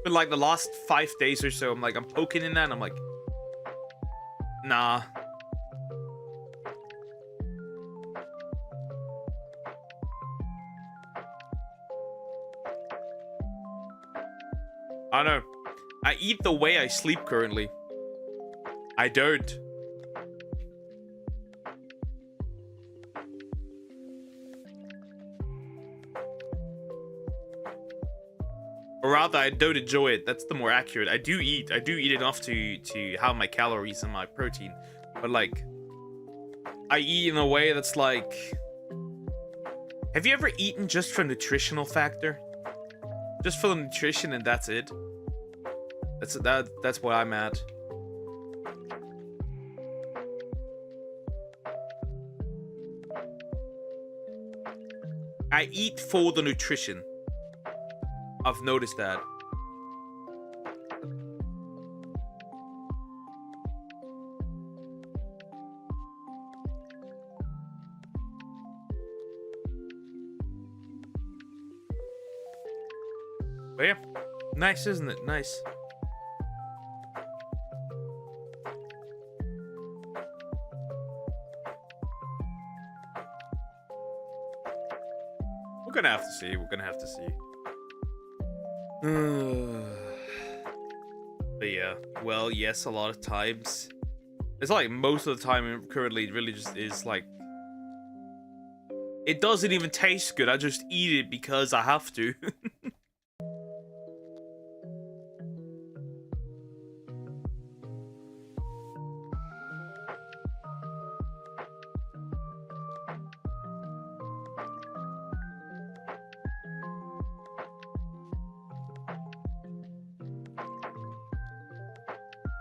But like the last 5 days or so, I'm poking in that, and I'm like... Nah. I don't know. I eat the way I sleep currently. I don't. Or rather, I don't enjoy it. That's the more accurate. I do eat enough to have my calories and my protein. But like, I eat in a way that's like... Have you ever eaten just for nutritional factor? Just for the nutrition and that's it? That's what I'm at. I eat for the nutrition. I've noticed that. But yeah, nice, isn't it? Nice. We're gonna have to see. We're gonna have to see. But yeah, well, yes, a lot of times. It's like most of the time currently it really just is like... It doesn't even taste good. I just eat it because I have to.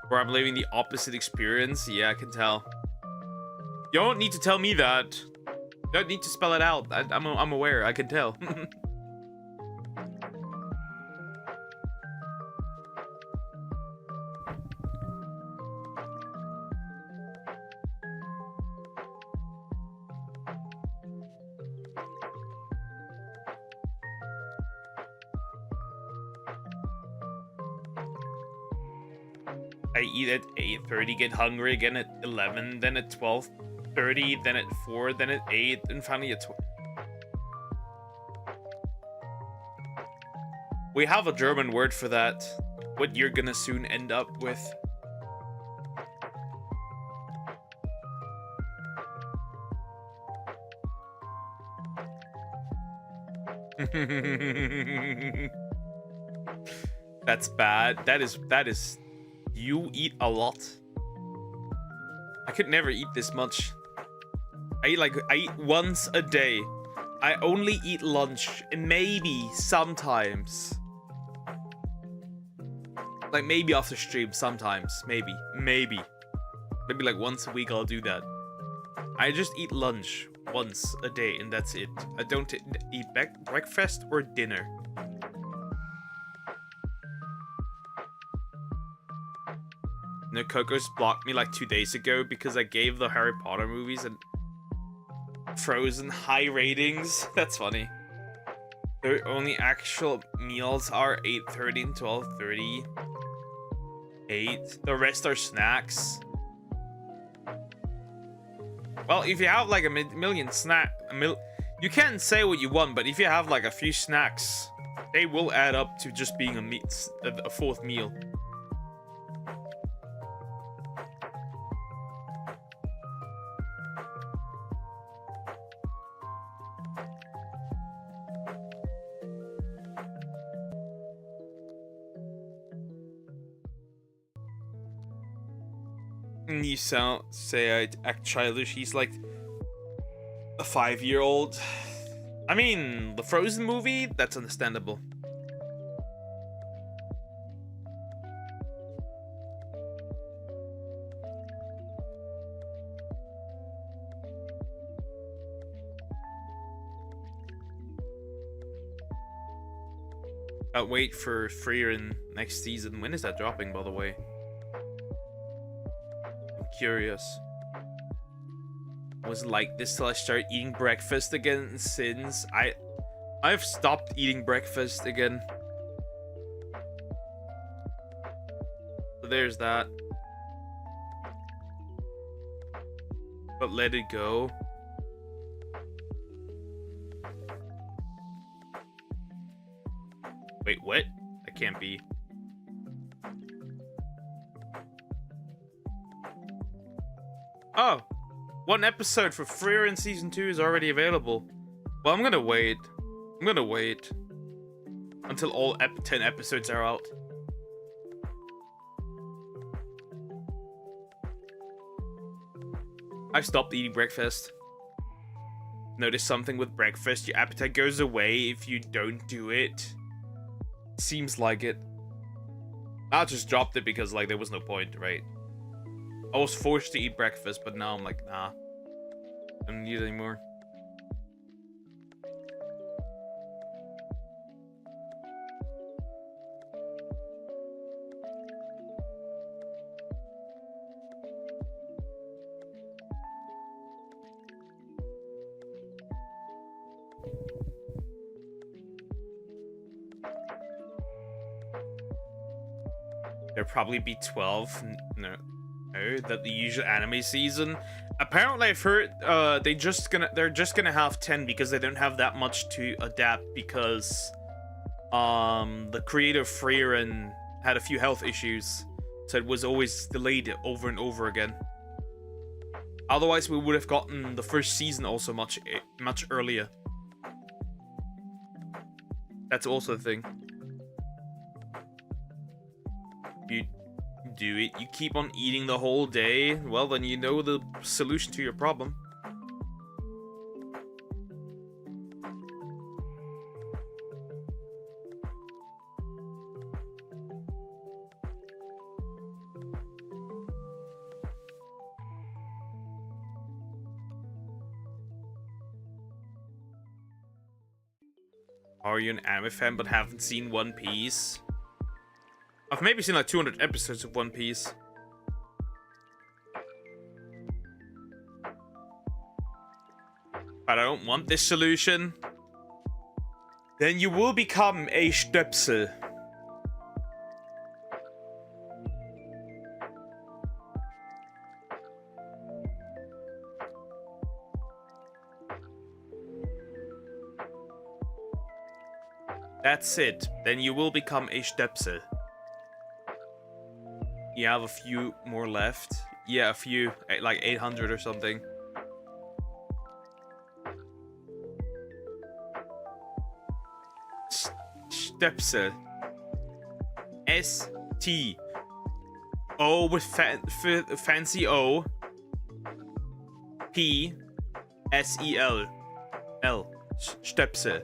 Where I'm living the opposite experience. Yeah, I can tell. You don't need to tell me that. You don't need to spell it out. I'm aware. I can tell. I eat at 8:30, get hungry again at 11, then at 12:30, then at 4, then at 8, and finally at 12. We have a German word for that. What you're gonna soon end up with. That's bad. That is... You eat a lot. I could never eat this much. I eat once a day. I only eat lunch, and maybe sometimes. Like maybe after stream sometimes. Maybe like once a week I'll do that. I just eat lunch once a day, and that's it. I don't eat breakfast or dinner. No, Coco's blocked me like 2 days ago because I gave the Harry Potter movies and Frozen high ratings. That's funny. Their only actual meals are 8:30 and 12:30. 8. The rest are snacks. Well, if you have like a million you can say what you want, but if you have like a few snacks, they will add up to just being a fourth meal. You say I act childish. He's like a 5-year-old. I mean, the Frozen movie, that's understandable. I'll wait for Freer in next season. When is that dropping, by the way? Curious. Was like this till I started eating breakfast again since I've stopped eating breakfast again. So there's that. But let it go. Wait, what? That can't be. Oh, one episode for Freer in season 2 is already available. Well, I'm gonna wait. I'm gonna wait until all 10 episodes are out. I've stopped eating breakfast. Notice something with breakfast, your appetite goes away if you don't do it. Seems like it. I just dropped it because like there was no point, right? I was forced to eat breakfast, but now I'm like, nah. I don't need it anymore. There'll probably be 12. No. That the usual anime season. Apparently I've heard they're just gonna have 10 because they don't have that much to adapt because the creator Freeran had a few health issues, so it was always delayed over and over again. Otherwise we would have gotten the first season also much earlier. That's also a thing. You do it, you keep on eating the whole day, well then you know the solution to your problem. Are you an anime fan but haven't seen One Piece? I've maybe seen like 200 episodes of One Piece. But I don't want this solution. Then you will become a Stöpsel. That's it. Then you will become a Stöpsel. You have a few more left. Yeah, a few, like 800 or something. Stöpsel. S-T. O with fancy O. P-S-E-L. L. Stöpsel.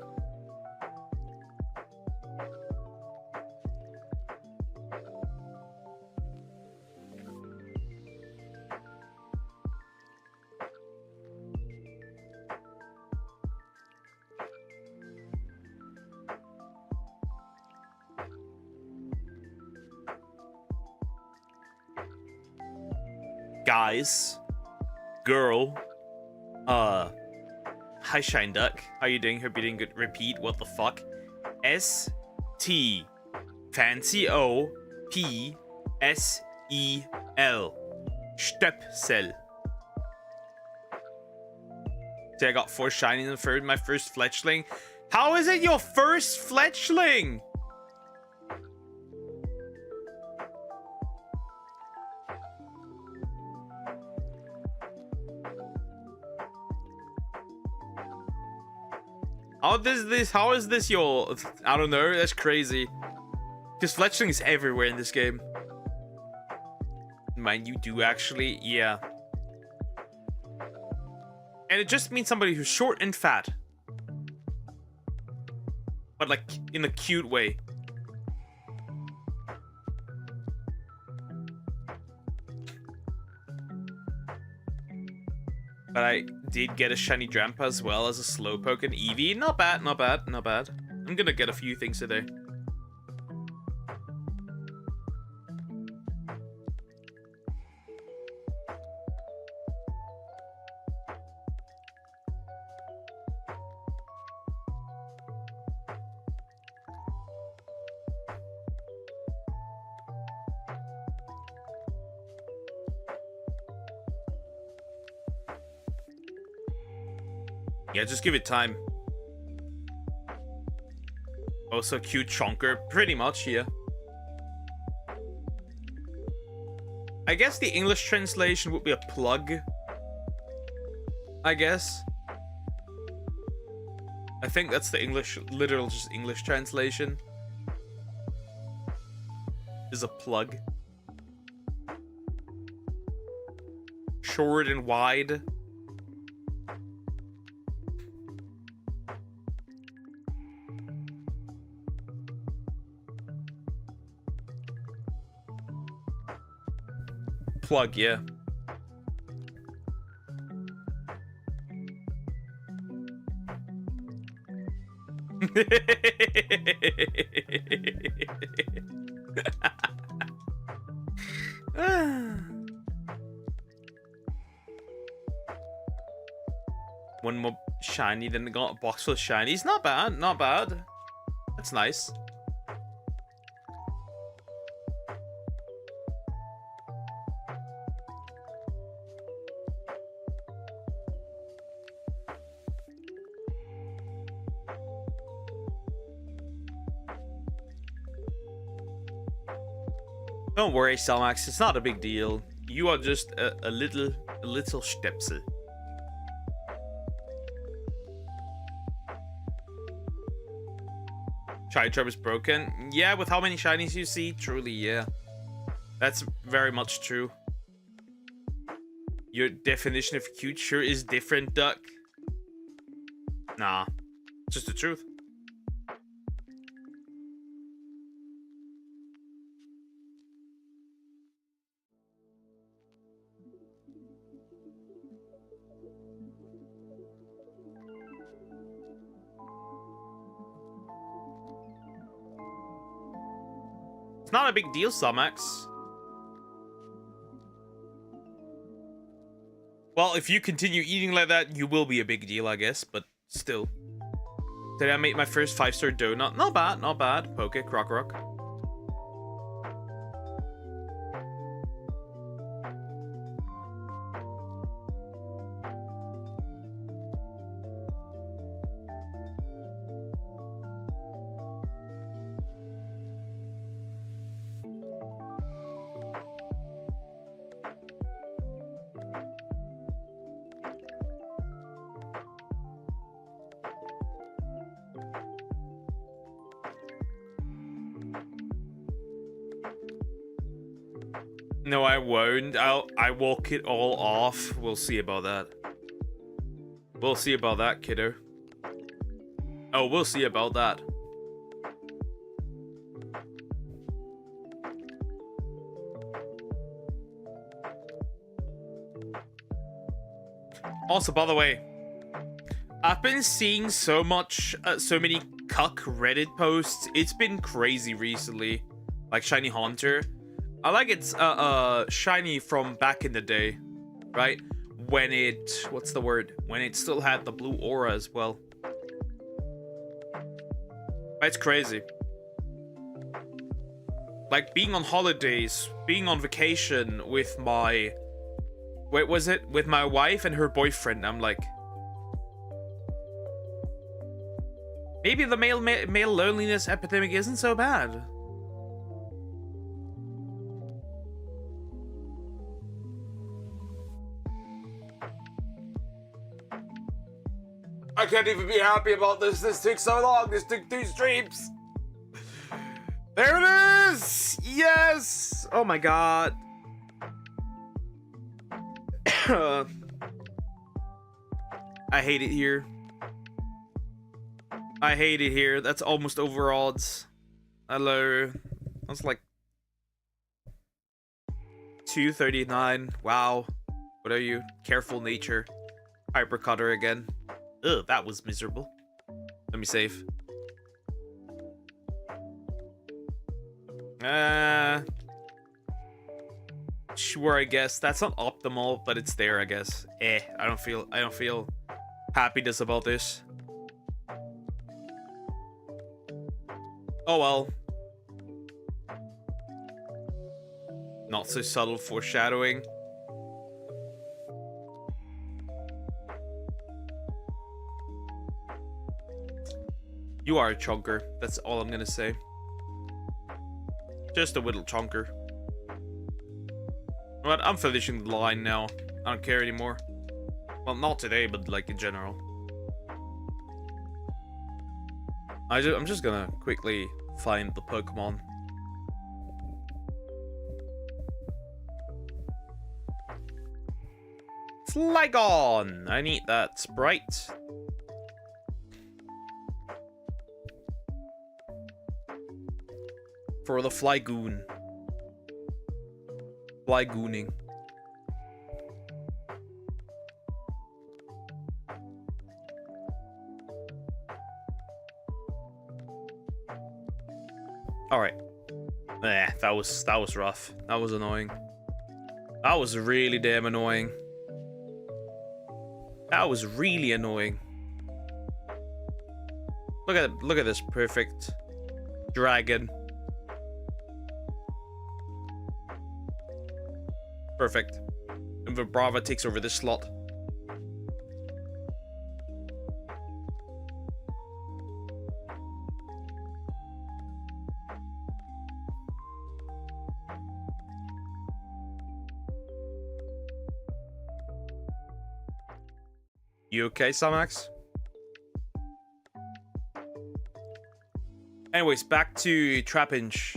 Guys, girl, hi Shine Duck, how you doing? Hope you're doing good. Repeat, what the fuck? S T fancy O P S-E-L. Stöpsel. See, I got 4 shiny in the first, my first fletchling. How is it your first fletchling? How is this your, I don't know, that's crazy. Because fletchling is everywhere in this game. Mind you do actually, yeah. And it just means somebody who's short and fat. But like, in a cute way. But I did get a shiny Drampa as well as a Slowpoke and Eevee. Not bad, not bad, not bad. I'm gonna get a few things today. Yeah, just give it time. Also, cute chonker. Pretty much, yeah. I guess the English translation would be a plug. I guess. I think that's the English, literal just English translation. Is a plug. Short and wide. Plug, yeah. One more shiny, then got a box full of shinies. Not bad, not bad. That's nice. Don't worry, Selmax, it's not a big deal. You are just a little Stepsel. Shiny Trap is broken. Yeah, with how many shinies you see, truly, yeah. That's very much true. Your definition of cute sure is different, Duck. Nah, it's just the truth. It's not a big deal, Sumax. Well, if you continue eating like that, you will be a big deal, I guess, but still. Did I make my first 5-star donut? Not bad, not bad. Poke, Croc Rock. No, I won't. I walk it all off. We'll see about that. We'll see about that, kiddo. Oh, we'll see about that. Also, by the way, I've been seeing so many cuck Reddit posts. It's been crazy recently. Like Shiny Haunter. I like it's shiny from back in the day, right? When it, what's the word? When it still had the blue aura as well. It's crazy. Like being on holidays being on vacation with my... Wait, was it? With my wife and her boyfriend. I'm like... Maybe the male loneliness epidemic isn't so bad. I can't even be happy about this. This took so long. This took 2 streams. There it is. Yes. Oh my god. I hate it here. I hate it here. That's almost over odds. Hello. That's like 239. Wow. What are you? Careful nature. Hypercutter again. Ugh, that was miserable. Let me save. Sure, I guess. That's not optimal, but it's there, I guess. I don't feel happiness about this. Oh well. Not so subtle foreshadowing. You are a chunker. That's all I'm gonna say. Just a little chunker. But I'm finishing the line now. I don't care anymore. Well, not today, but like in general. I'm just gonna quickly find the Pokemon. Flygon! I need that Sprite. For the Flygoon. Flygooning. Alright. That was rough. That was annoying. That was really damn annoying. That was really annoying. Look at this perfect dragon. Perfect. And Vibrava takes over this slot. You okay, Samax? Anyways, back to Trapinch.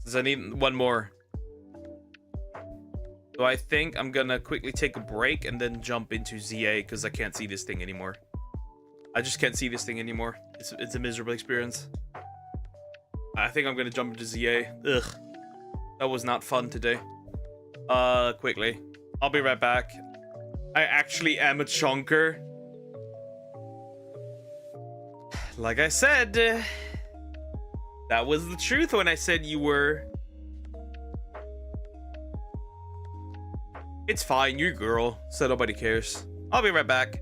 Since I need one more. So I think I'm gonna quickly take a break and then jump into ZA because I can't see this thing anymore. I just can't see this thing anymore. It's a miserable experience. I think I'm gonna jump into ZA. Ugh. That was not fun today. Quickly. I'll be right back. I actually am a chunker. Like I said, that was the truth when I said you were. It's fine, you're a girl, so nobody cares. I'll be right back.